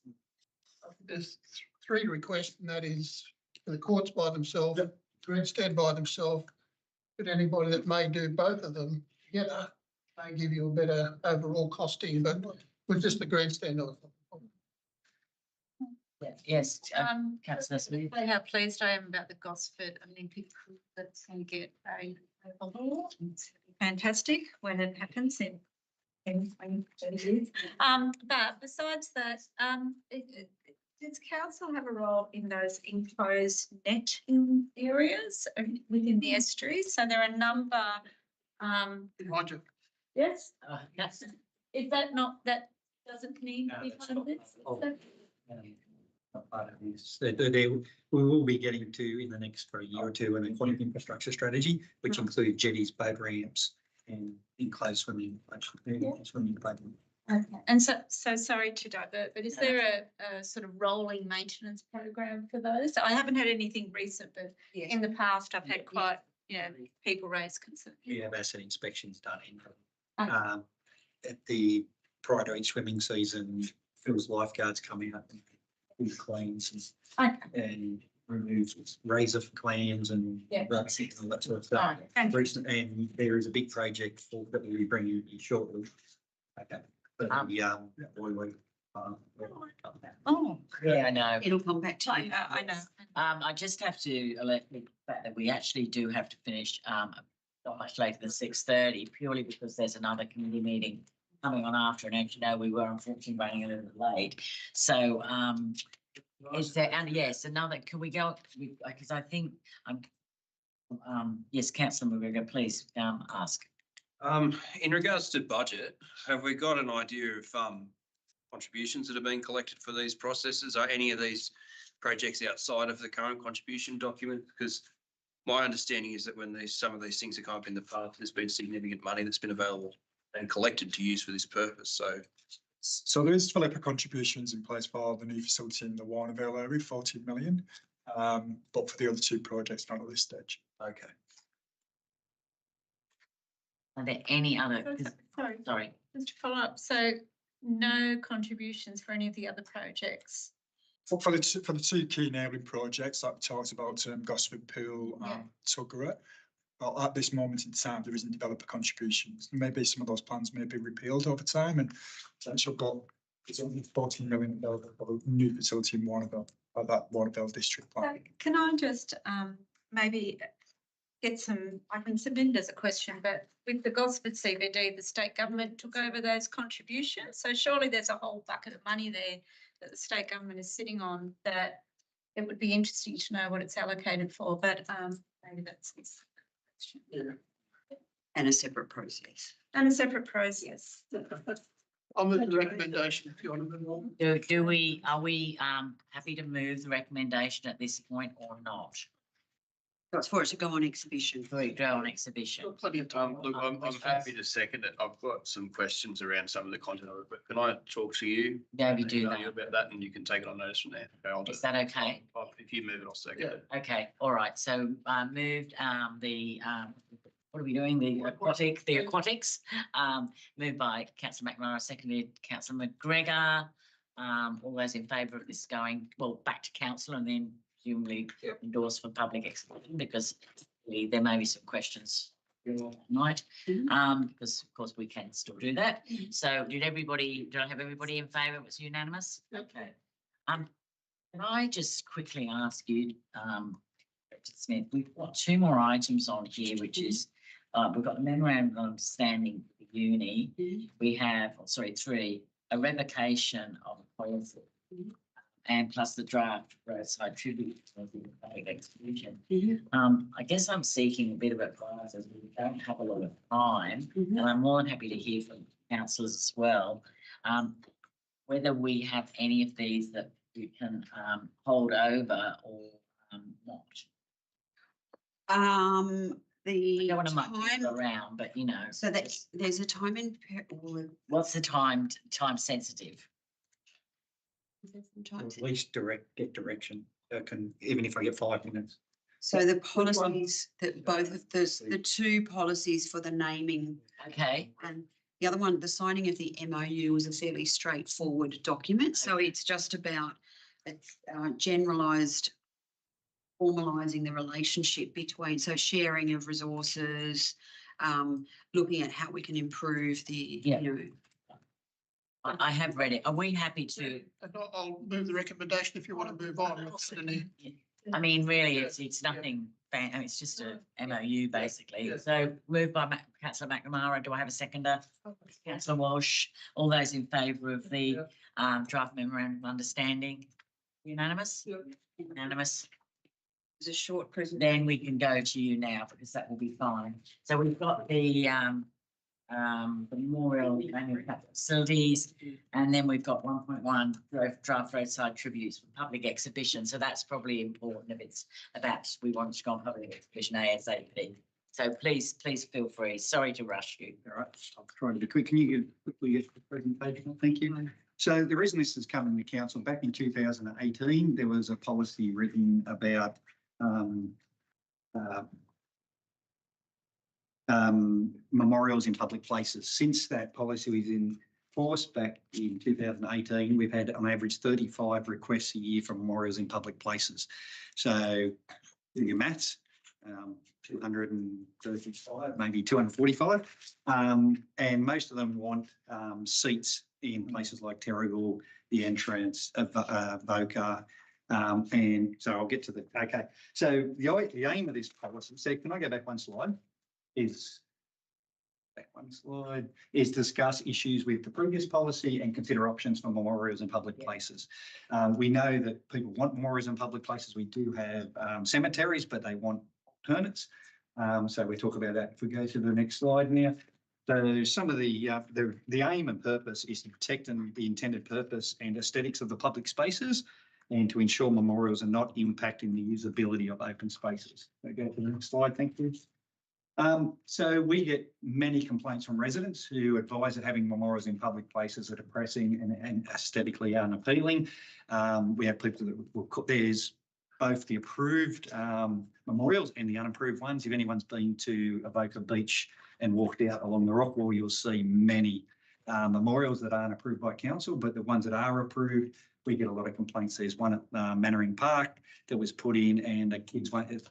There's 3 requests, and that is the courts by themselves, grandstand by themselves, but anybody that may do both of them together may give you a better overall costing, but with just the grandstand. Yes, councillor Smith. Say how pleased I am about the Gosford Olympic that's going to get a award. It's fantastic when it happens in 20, 30 years. But besides that, does council have a role in those enclosed netting areas within the estuaries? So there are a number. Roger. Yes. Yes. Is that not, that doesn't need to be part of this? Not part of this. We will be getting to in the next year or 2 an aquatic infrastructure strategy, which include jetties, boat ramps, and enclosed swimming playground. Okay. And so sorry to divert, but is there a sort of rolling maintenance program for those? I haven't had anything recent, but in the past I've had quite, people raise concerns. We have asset inspections done at the prior to each swimming season. Phil's lifeguards come out and cleans and remove razor for clams and ruts and all that sort of stuff. And there is a big project that we'll be bringing you shortly. Okay. Oh, Yeah, I know. It'll come back to you. I know. I just have to alert the fact that we actually do have to finish not much later than 6:30, purely because there's another committee meeting coming on after, and as you know, we were unfortunately running a little bit late. So is there, and yes, another, can we go, because I think yes, councillor McGregor, please ask. In regards to budget, have we got an idea of contributions that are being collected for these processes? Are any of these projects outside of the current contribution document? Because my understanding is that when some of these things have come up in the past, there's been significant money that's been available and collected to use for this purpose. So there is Philippa contributions in place for the new facility in the Warnervale area, 14 million, but for the other 2 projects, not at this stage. Okay. Are there any other? Sorry. Just to follow up. So no contributions for any of the other projects? For the 2 key enabling projects that we talked about, Gosford Pool and Tuggerett, well, at this moment in time, there isn't developer contributions. Maybe some of those plans may be repealed over time and potential, but it's only 14 million for a new facility in Warnervale, or that Warnervale district plan. So can I just maybe get some, I can submit it as a question, but with the Gosford CBD, the state government took over those contributions. So surely there's a whole bucket of money there that the state government is sitting on that it would be interesting to know what it's allocated for, but maybe that's this question. And a separate process. And a separate process. I'll move the recommendation if you want to move on. Are we happy to move the recommendation at this point or not? That's for it to go on exhibition. For it to go on exhibition. Got plenty of time. Look, I'm happy to second it. I've got some questions around some of the content of it, but can I talk to you? Yeah, we do Email that. you about that, and you can take it on notice from there. Okay, I'll do Is it. that okay? If you move it, I'll second it. Okay, all right. So moved what are we doing? The aquatics, moved by councillor McNamara, seconded councillor McGregor. All those in favour of this going, well, back to council and then presumably endorsed for public exhibition, because there may be some questions tonight, because of course we can still do that. So did I have everybody in favour? It was unanimous? Okay. Can I just quickly ask you, Dr. Smith, we've got two more items on here, which is, we've got the memorandum of understanding for the uni. We have, three, a revocation of a policy, and plus the draft roadside tribute for the public exhibition. I guess I'm seeking a bit of advice, as we don't have a lot of time, and I'm more than happy to hear from councillors as well, whether we have any of these that we can hold over or not. I don't want to muck people around, but you know. So there's a time in. What's the time sensitive? At least get direction. Even if I get 5 minutes. So the policies that both of the two policies for the naming. Okay. And the other one, the signing of the MOU, was a fairly straightforward document. So it's just about generalised formalising the relationship between, so sharing of resources, looking at how we can improve the, I have read it. Are we happy to? And I'll move the recommendation if you want to move on. I mean, really, it's nothing. It's just a MOU basically. So moved by councillor McNamara. Do I have a seconder? Councillor Walsh. All those in favour of the draft memorandum of understanding? Unanimous? Unanimous. It's a short presentation. Then we can go to you now, because that will be fine. So we've got the memorial annual capital facilities, and then we've got 1.1 draft roadside tributes for public exhibition. So that's probably important if it's about we want to go on public exhibition ASAP. So please feel free. Sorry to rush you. All right, I'll try to be quick. Can you quickly get the presentation? Thank you. So the reason this is coming to council, back in 2018, there was a policy written about memorials in public places. Since that policy was in force back in 2018, we've had on average 35 requests a year for memorials in public places. So do your maths, 235, maybe 245, and most of them want seats in places like Terrigal, the entrance of Voca, and so I'll get to the, okay. So the aim of this policy, so can I go back one slide, is discuss issues with the previous policy and consider options for memorials in public places. We know that people want memorials in public places. We do have cemeteries, but they want alternates. So we talk about that if we go to the next slide now. So some of the aim and purpose is to protect the intended purpose and aesthetics of the public spaces, and to ensure memorials are not impacting the usability of open spaces. So go to the next slide, thank you. So we get many complaints from residents who advise that having memorials in public places are depressing and aesthetically unappealing. We have people that will, there's both the approved memorials and the unapproved ones. If anyone's been to Avoca Beach and walked out along the rock wall, you'll see many memorials that aren't approved by council, but the ones that are approved, we get a lot of complaints. There's one at Mannering Park that was put in, and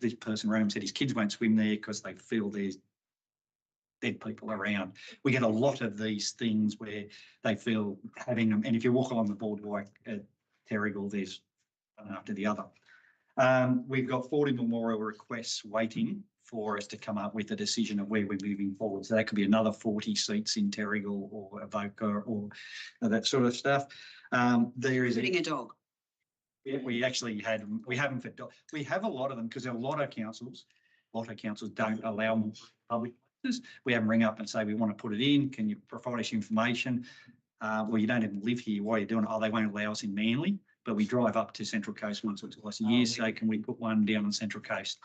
this person around said his kids won't swim there because they feel there's dead people around. We get a lot of these things where they feel having them, and if you walk along the boardwalk at Terrigal, there's one after the other. We've got 40 memorial requests waiting for us to come up with a decision of where we're moving forward. So that could be another 40 seats in Terrigal or Avoca or that sort of stuff. There is including a dog. Yeah, we actually we have them for dogs. We have a lot of them because there are a lot of councils don't allow public places. We have them ring up and say, we want to put it in. Can you provide us information? Well, you don't even live here. Why are you doing it? Oh, they won't allow us in Manly, but we drive up to Central Coast once or twice a year. So can we put one down on Central Coast?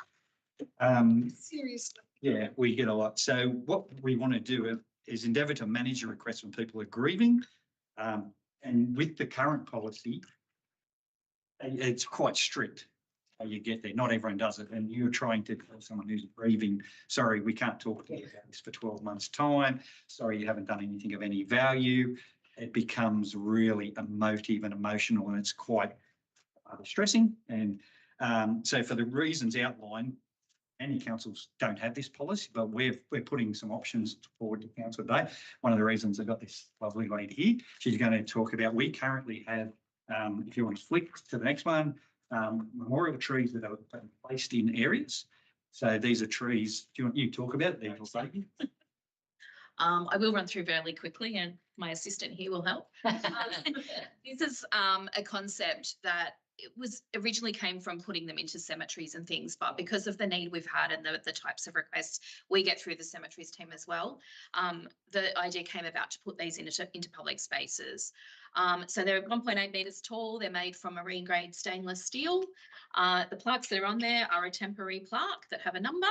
Seriously. Yeah, we get a lot. So what we want to do is endeavour to manage the requests when people are grieving. And with the current policy, it's quite strict. you get there. Not everyone does it. And you're trying to tell someone who's grieving, sorry, we can't talk to you about this for 12 months' time. Sorry, you haven't done anything of any value. It becomes really emotive and emotional, and it's quite distressing. And so for the reasons outlined, many councils don't have this policy, but we're putting some options forward to council today. One of the reasons I've got this lovely lady here, she's going to talk about, we currently have, if you want to flick to the next one, memorial trees that are placed in areas. So these are trees, do you talk about it? I will run through fairly quickly and my assistant here will help. This is a concept that it was originally came from putting them into cemeteries and things, but because of the need we've had and the types of requests we get through the cemeteries team as well, the idea came about to put these into public spaces. So they're 1.8 metres tall. They're made from marine grade stainless steel. The plaques that are on there are a temporary plaque that have a number.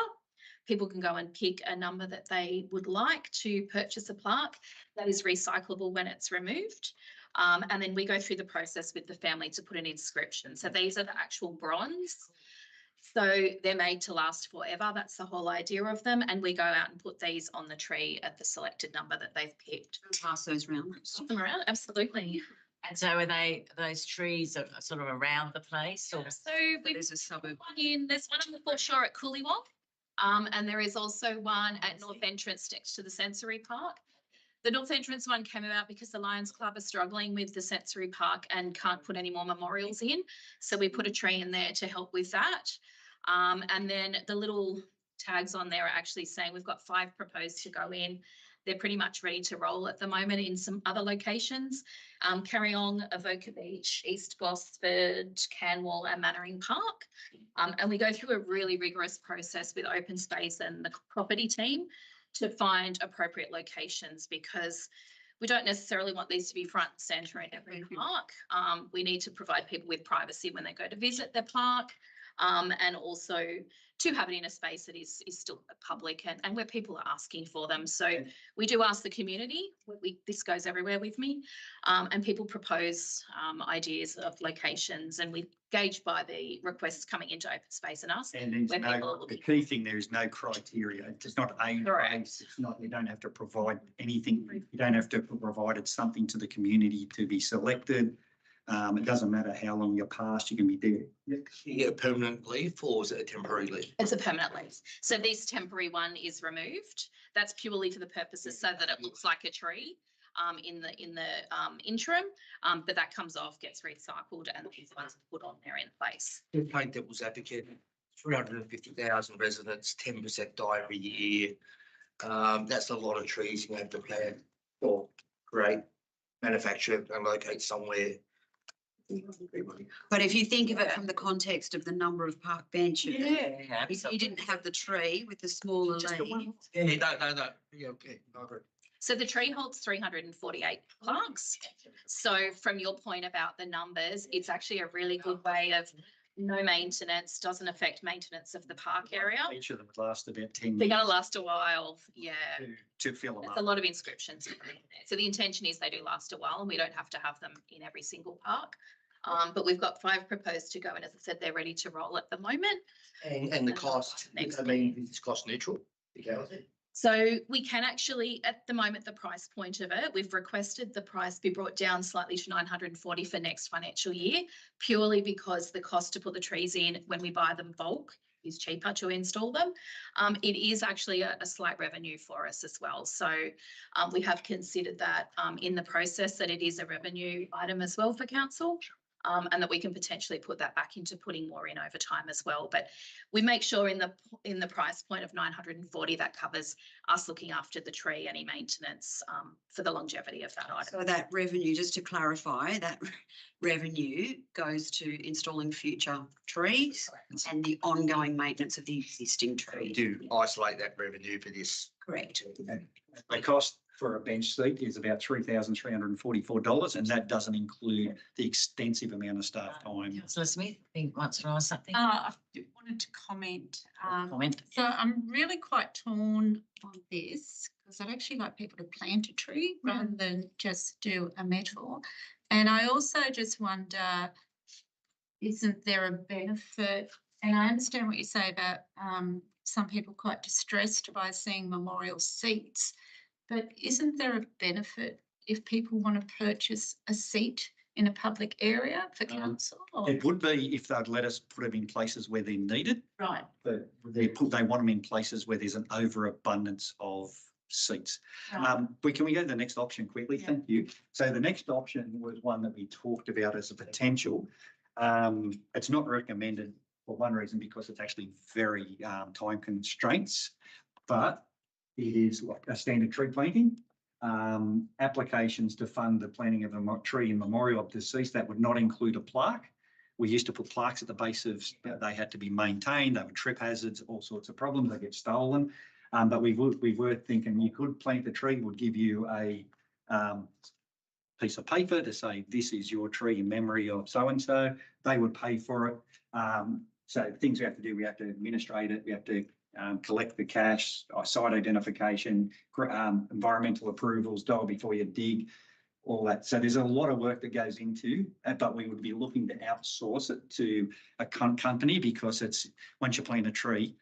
People can go and pick a number that they would like to purchase a plaque that is recyclable when it's removed. And then we go through the process with the family to put an inscription. So these are the actual bronze. So they're made to last forever. That's the whole idea of them. And we go out and put these on the tree at the selected number that they've picked. Pass those round. Put them around, absolutely. And so are those trees are sort of around the place, or? So There's a suburb. there's one on the foreshore at Coolywong. And there is also one at North Entrance next to the Sensory Park. The North Entrance one came about because the Lions Club are struggling with the Sensory Park and can't put any more memorials in. So we put a tree in there to help with that. And then the little tags on there are actually saying we've got 5 proposed to go in. They're pretty much ready to roll at the moment in some other locations. Carryong, Avoca Beach, East Gosford, Canwall and Mannering Park. And we go through a really rigorous process with Open Space and the property team to find appropriate locations, because we don't necessarily want these to be front and centre in every park. We need to provide people with privacy when they go to visit their park, and also to have it in a space that is still public and where people are asking for them. So we do ask the community, this goes everywhere with me, and people propose ideas of locations, and we gauge by the requests coming into Open Space and us. And there's the key thing there is no criteria. It's not a place. It's not, you don't have to provide anything. You don't have to provide it something to the community to be selected. It doesn't matter how long you're past, you can be there. You get a permanent leave, or is it a temporary leave? It's a permanent leave. So this temporary one is removed. That's purely for the purposes so that it looks like a tree in the interim, but that comes off, gets recycled, and these ones are put on there in place. Plain devil's advocate, 350,000 residents, 10% die every year. That's a lot of trees you have to plant or create, manufacture and locate somewhere. But if you think of it from the context of the number of park benches, Yeah, if you didn't have the tree with the smaller leaves. Yeah, no. Yeah, okay, I agree. So the tree holds 348 plaques. So from your point about the numbers, it's actually a really good way of no maintenance, doesn't affect maintenance of the park area. Each of them would last about 10 They're years. going to last a while, yeah. To fill them There's up. a lot of inscriptions. So the intention is they do last a while, and we don't have to have them in every single park. But we've got 5 proposed to go, and as I said, they're ready to roll at the moment. And the cost, Next I mean, it's cost neutral. So we can actually, at the moment, the price point of it, we've requested the price be brought down slightly to 940 for next financial year, purely because the cost to put the trees in when we buy them bulk is cheaper to install them. It is actually a slight revenue for us as well. So we have considered that in the process that it is a revenue item as well for council. And that we can potentially put that back into putting more in over time as well. But we make sure in the price point of 940 that covers us looking after the tree, any maintenance for the longevity of that item. So that revenue, just to clarify, that revenue goes to installing future trees and the ongoing maintenance of the existing We trees. do isolate that revenue for this. Correct. The cost for a bench seat is about $3,344, and that doesn't include the extensive amount of staff time. Councillor Smith, think wants to ask something? I wanted to comment. Comment. So I'm really quite torn on this because I'd actually like people to plant a tree rather than just do a metal. And I also just wonder, isn't there a benefit And I understand what you say about some people quite distressed by seeing memorial seats, but isn't there a benefit if people want to purchase a seat in a public area for council? or- It would be if they'd let us put them in places where they're needed, Right. but they want them in places where there's an overabundance of seats. right. Can we go to the next option quickly? Yeah. Thank you. So the next option was one that we talked about as a potential. It's not recommended for one reason, because it's actually very time constraints, but it is like a standard tree planting. Applications to fund the planting of a tree in memorial of deceased, that would not include a plaque. We used to put plaques at the base of, they had to be maintained, they were trip hazards, all sorts of problems, they get stolen. But we were thinking you could plant the tree, would give you a piece of paper to say, this is your tree in memory of so-and-so. They would pay for it. So things we have to do, we have to administrate it, we have to collect the cash, site identification, environmental approvals, dog before you dig, all that. So there's a lot of work that goes into it, but we would be looking to outsource it to a company, because it's, once you plant a tree,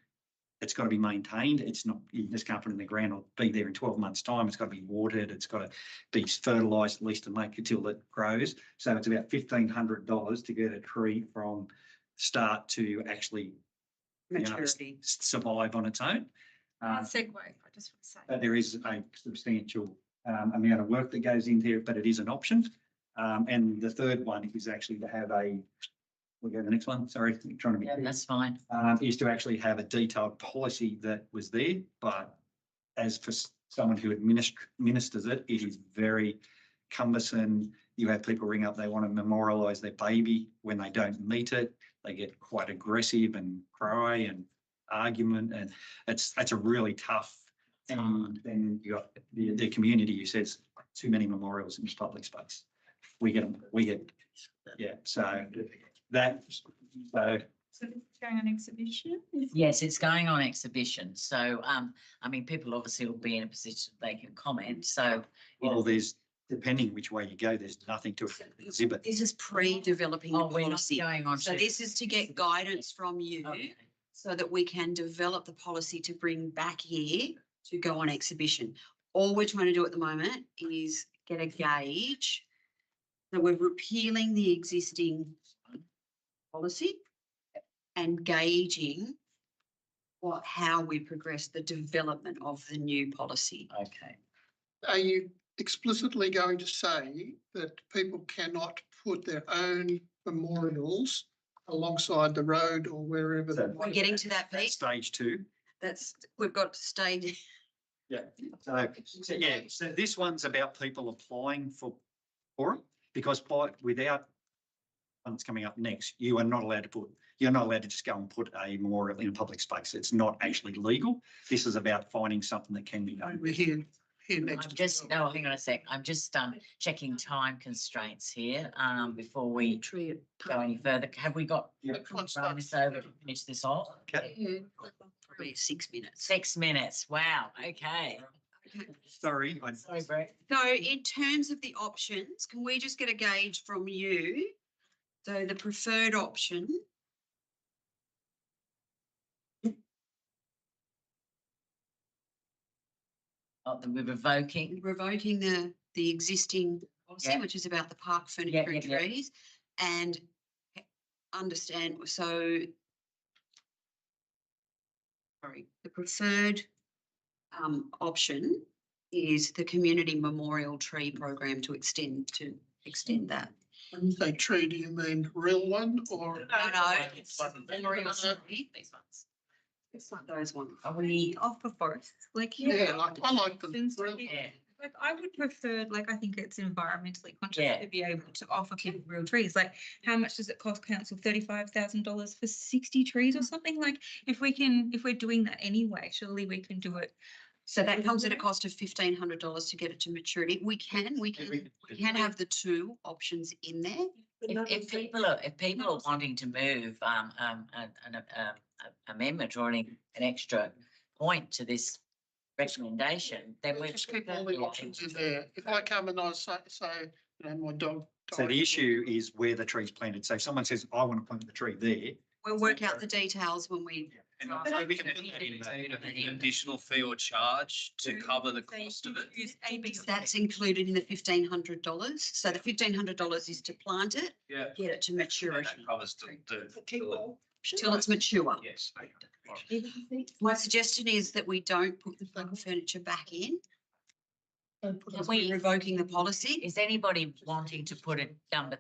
it's got to be maintained. It's not, you just can't put it in the ground or be there in 12 months' time. It's got to be watered. It's got to be fertilised at least to make it till it grows. So it's about $1,500 to get a tree from start to actually Maturity. survive on its own. Segue, I just want to say. But there is a substantial amount of work that goes into it, but it is an option. And the third one is actually to have we'll go to the next one. Sorry, trying to be. Yeah, that's fine. Is to actually have a detailed policy that was there, but as for someone who administers it, it is very cumbersome. You have people ring up, they want to memorialise their baby. When they don't meet it, they get quite aggressive and cry and argument, and it's a really tough. And then you got the community who says too many memorials in this public space. We get, yeah. So that, So it's going on exhibition? Yes, it's going on exhibition. So, I mean, people obviously will be in a position they can comment. So, well, there's, depending which way you go, there's nothing to exhibit. This is pre-developing the oh, we're not policy. going on. So to- this is to get guidance from you Okay. so that we can develop the policy to bring back here to go on exhibition. All we're trying to do at the moment is get a gauge. So we're repealing the existing policy and gauging how we progress the development of the new policy. Okay. Are you explicitly going to say that people cannot put their own memorials alongside the road or wherever? So they We're want? getting to that That's piece. stage 2. We've got stage. Yeah. So this one's about people applying for it, because without one's coming up next, you're not allowed to just go and put a memorial in a public space. It's not actually legal. This is about finding something that can be done. We're here next. I'm just, no, hang on a sec. I'm just checking time constraints here before we go any further. Have we got Yeah. run this over to finish this off? Okay. Probably 6 minutes. 6 minutes. Wow. Okay. Sorry. Sorry, Brett. So in terms of the options, can we just get a gauge from you? So the preferred option. We're revoking. Revoking the existing policy, Yeah. which is about the park Yeah, furniture and yeah, yeah. trees, and understand, so sorry, the preferred option is the community memorial tree program to extend that. When you say tree, do you mean real one or? No, it's memorial Uh, tree. These ones. It's not those ones. Are we? Off of both, like. Yeah, I like them. Things real. like- Yeah. Like, I would prefer, like, I think it's environmentally conscious Yeah. to be able to offer people real trees. Like, how much does it cost council? $35,000 for 60 trees or something? Like, if we're doing that anyway, surely we can do it. So that comes at a cost of $1,500 to get it to maturity. We can have the two options in there. If people are wanting to move an amendment or an extra point to this recommendation, then we've Just keep all the options in there. If I come and I say, my dog. So the issue is where the tree's planted. So if someone says, I want to plant the tree there, We'll work out the details when we. And also we can put that in an additional fee or charge to cover the cost of it. That's included in the $1,500. So the $1,500 is to plant it, Yeah. get it to maturity That covers the. till it's mature. Yes. My suggestion is that we don't put the flower furniture back in. Because we're revoking the policy. Is anybody wanting to put it down? But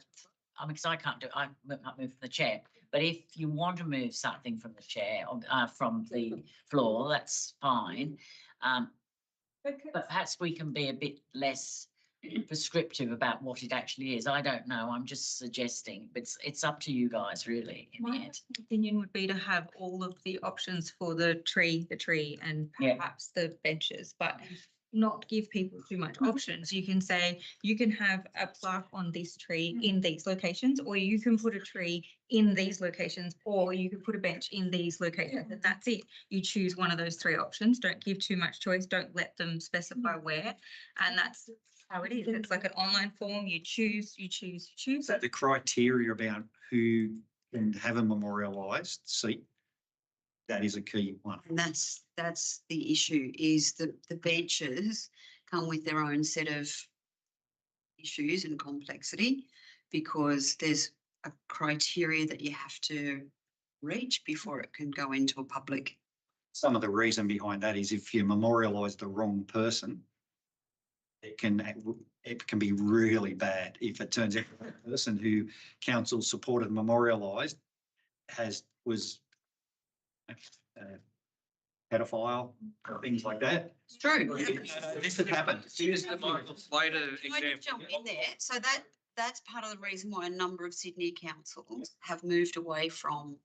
I mean, because I can't can't move from the chair. But if you want to move something from the chair or from the floor, that's fine. But perhaps we can be a bit less prescriptive about what it actually is. I don't know. I'm just suggesting, but it's up to you guys really in the My end. opinion would be to have all of the options for the tree and Yeah. perhaps the benches, but not give people too much options. You can say, you can have a plaque on this tree in these locations, or you can put a tree in these locations, or you can put a bench in these locations, and that's it. You choose one of those three options. Don't give too much choice. Don't let them specify where. And that's how it is. It's like an online form. You choose. So the criteria about who can have a memorialised seat, that is a key one. And that's the issue, is that the benches come with their own set of issues and complexity, because there's a criteria that you have to reach before it can go into a public. Some of the reason behind that is if you memorialise the wrong person, it can be really bad if it turns out the person who council supported memorialised was pedophile, things like that. It's true. This has happened. Here's the Michael Slater Can I just jump in there? So that's part of the reason why a number of Sydney councils have moved away from.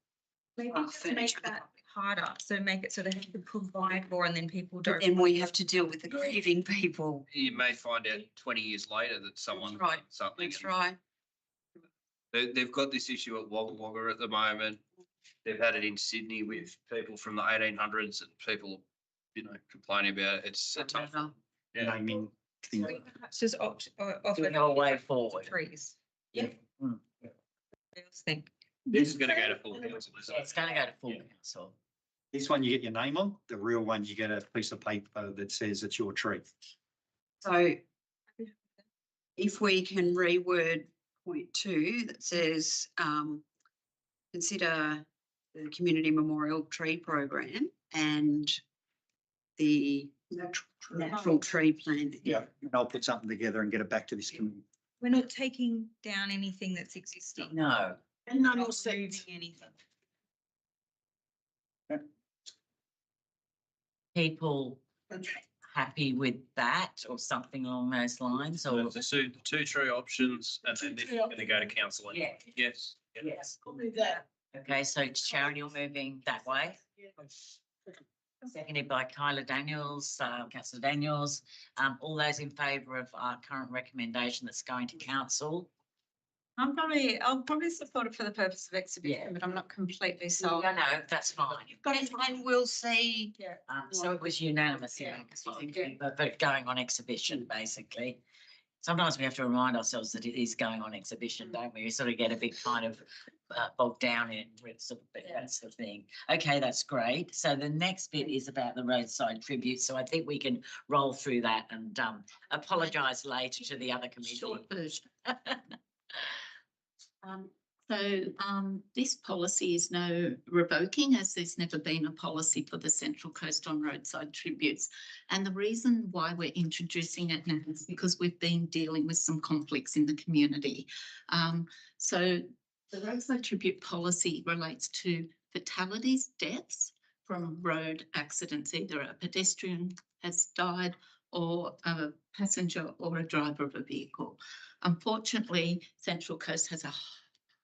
Maybe Plaque just make furniture. that harder. So make it so they have to provide more, and then people don't. Then we have to deal with the grieving people. You may find out 20 years later that someone. That's right. Something. That's right. They've got this issue at Wagga Wagga at the moment. They've had it in Sydney with people from the 1800s and people, complaining about it. It's a tough. Yeah. Naming things. Perhaps just offer Doing our way forward. trees. Yeah. Mm. What else think? This is going to go to full council, isn't Yeah, it? it's going to go to full council. This one you get your name on, the real one you get a piece of paper that says it's your tree. So if we can reword point 2 that says, consider the community memorial tree program and the natural tree plan. Yeah. And I'll put something together and get it back to this committee. We're not taking down anything that's existing. No. And none Not will set. moving anything. People happy with that or something along those lines, or? The two tree options and then this is going to go to council. Yeah. Yes. Yes. We'll move that. Okay, so Sharon, you're moving that way. Seconded by Kyla Daniels, councillor Daniels. All those in favour of our current recommendation that's going to council? I'll probably support it for the purpose of exhibition, but I'm not completely sold. No, that's fine. And we'll see. Yeah. So it was unanimous, yeah, but going on exhibition, basically. Sometimes we have to remind ourselves that it is going on exhibition, don't we? We sort of get a bit kind of bogged down in it, sort of, that sort of thing. Okay, that's great. So the next bit is about the roadside tribute. So I think we can roll through that and apologise later to the other committee. Short version. This policy is no revoking, as there's never been a policy for the Central Coast on roadside tributes. And the reason why we're introducing it now is because we've been dealing with some conflicts in the community. So the roadside tribute policy relates to fatalities, deaths from road accidents. Either a pedestrian has died or a passenger or a driver of a vehicle. Unfortunately, Central Coast has a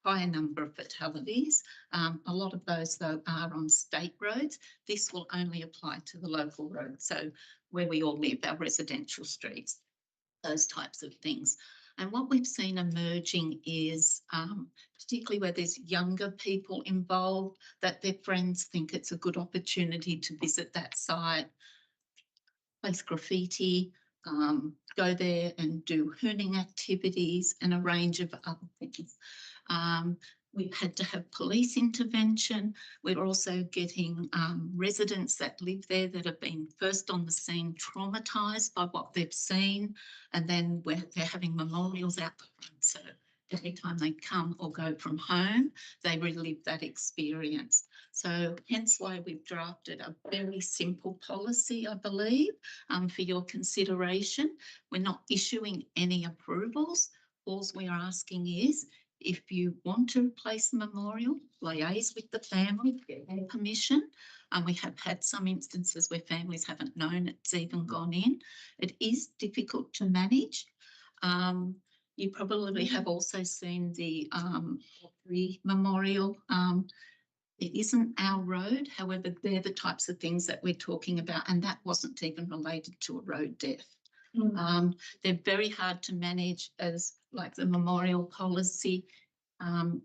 high number of fatalities. A lot of those, though, are on state roads. This will only apply to the local roads, so where we all live, our residential streets, those types of things. And what we've seen emerging is, particularly where there's younger people involved, that their friends think it's a good opportunity to visit that site, place graffiti, go there and do hooning activities and a range of other things. We've had to have police intervention. We're also getting residents that live there that have been first on the scene traumatised by what they've seen, and then they're having memorials out the front. So every time they come or go from home, they relive that experience. So hence why we've drafted a very simple policy, I believe, for your consideration. We're not issuing any approvals. All we're asking is, if you want to place the memorial, liaise with the family, get their permission. We have had some instances where families haven't known it's even gone in. It is difficult to manage. You probably have also seen the memorial. It isn't our road, however, they're the types of things that we're talking about, and that wasn't even related to a road death. They're very hard to manage, as like the memorial policy.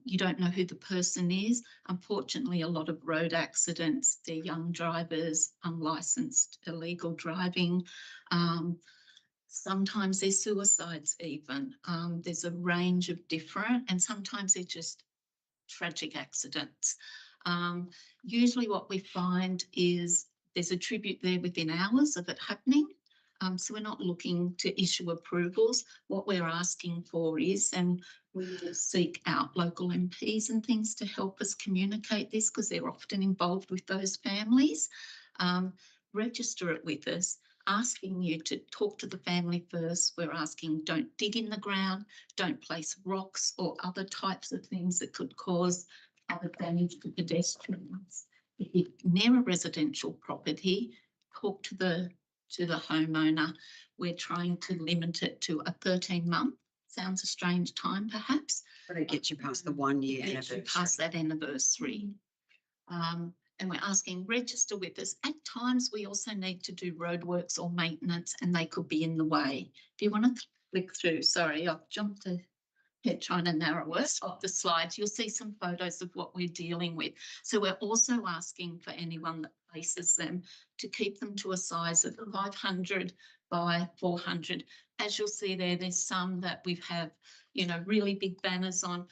You don't know who the person is. Unfortunately, a lot of road accidents, they're young drivers, unlicensed, illegal driving. Sometimes they're suicides even. There's a range of different, and sometimes they're just tragic accidents. Usually what we find is there's a tribute there within hours of it happening. So we're not looking to issue approvals. What we're asking for is, and we will seek out local MPs and things to help us communicate this, because they're often involved with those families. Register it with us, asking you to talk to the family first. We're asking, don't dig in the ground, don't place rocks or other types of things that could cause other damage to pedestrians. If you're near a residential property, talk to the homeowner. We're trying to limit it to a 13-month. Sounds a strange time, perhaps. But it gets you past the 1 year anniversary. Past that anniversary. And we're asking, register with us. At times, we also need to do roadworks or maintenance, and they could be in the way. If you want to click through, sorry, I've jumped ahead trying to narrow it off the slides. You'll see some photos of what we're dealing with. So we're also asking for anyone that places them to keep them to a size of 500 by 400. As you'll see there, there's some that we have, really big banners on.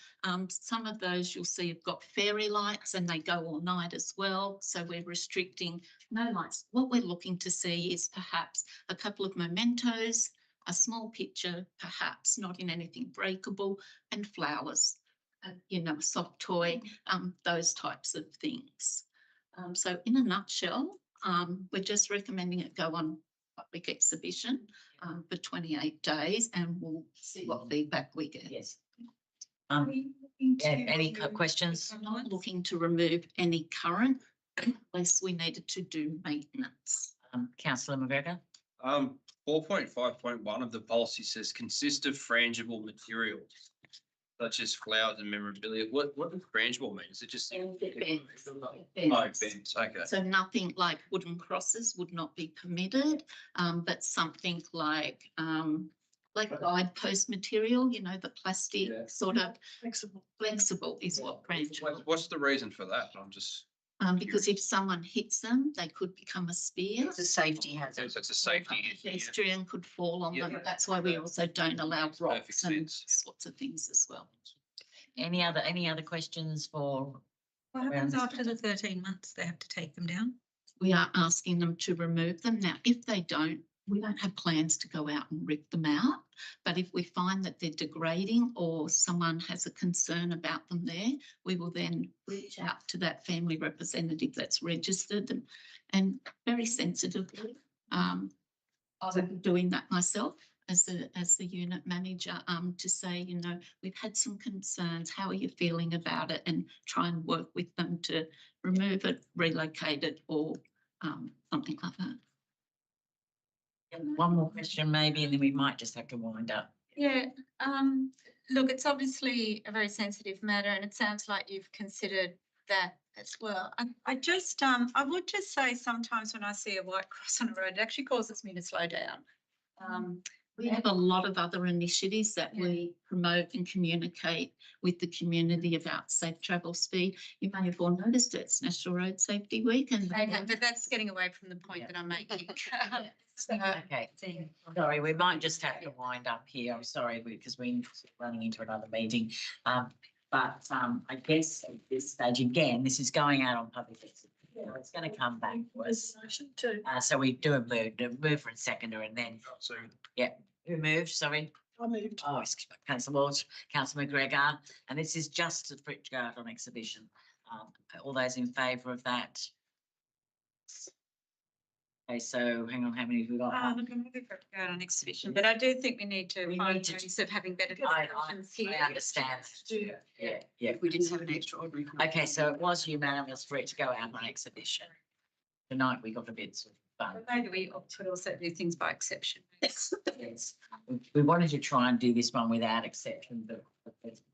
Some of those you'll see have got fairy lights, and they go all night as well. So we're restricting no lights. What we're looking to see is perhaps a couple of mementos, a small picture, perhaps not in anything breakable, and flowers, a soft toy, those types of things. So in a nutshell, we're just recommending it go on public exhibition for 28 days, and we'll see what feedback we get. Yes. Any questions? I'm not looking to remove any current unless we needed to do maintenance. Councillor McGregor? 4.5.1 of the policy says consist of frangible materials such as flowers and memorabilia. What does frangible mean? Is it just Bents. bents? Okay. So nothing like wooden crosses would not be permitted, but something like guidepost material, the plastic sort of flexible is what frangible. What's the reason for that? I'm just because if someone hits them, they could become a spear. It's a safety hazard. so it's a safety issue. Pedestrian could fall on them. That's why we also don't allow rocks and sorts of things as well. Any other questions for? What happens after the 13 months? They have to take them down? We are asking them to remove them. Now, if they don't, we don't have plans to go out and rip them out. But if we find that they're degrading or someone has a concern about them there, we will then reach out to that family representative that's registered them. And very sensitively, I'll be doing that myself as the unit manager to say, we've had some concerns. How are you feeling about it? And try and work with them to remove it, relocate it, or something like that. One more question maybe, and then we might just have to wind up. Yeah, look, it's obviously a very sensitive matter, and it sounds like you've considered that as well. I would just say sometimes when I see a white cross on a road, it actually causes me to slow down. We have a lot of other initiatives that we promote and communicate with the community about safe travel speed. You may have all noticed it's National Road Safety Week. Okay, but that's getting away from the point that I'm making. Okay, sorry, we might just have to wind up here. I'm sorry, because we're running into another meeting. But I guess at this stage, again, this is going out on public. It's going to come back to us. Motion too. So we do a mover and seconder and then, So who moved, sorry? I moved. Oh, excuse me, Councillor Walsh, Councillor McGregor, and this is just for it to go out on exhibition. All those in favour of that? Okay, so hang on, how many have we got? Look, I'm happy for it to go on exhibition, but I do think we need to We find need to- ways of having better I discussions here. understand. Yeah, yeah. If we didn't have an extraordinary. Okay, so it was unanimous for it to go out on exhibition. Tonight we got a bit sort of fun. But maybe we could also do things by exception. Yes. We wanted to try and do this one without exception, but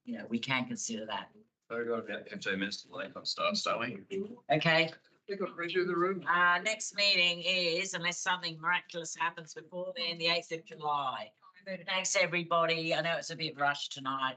you know, we can consider that. So we've got about 15 minutes to late on start, we? Okay, We got ready to the room. next meeting is, unless something miraculous happens before then, the 8th of July. Thanks, everybody. I know it's a bit rushed tonight.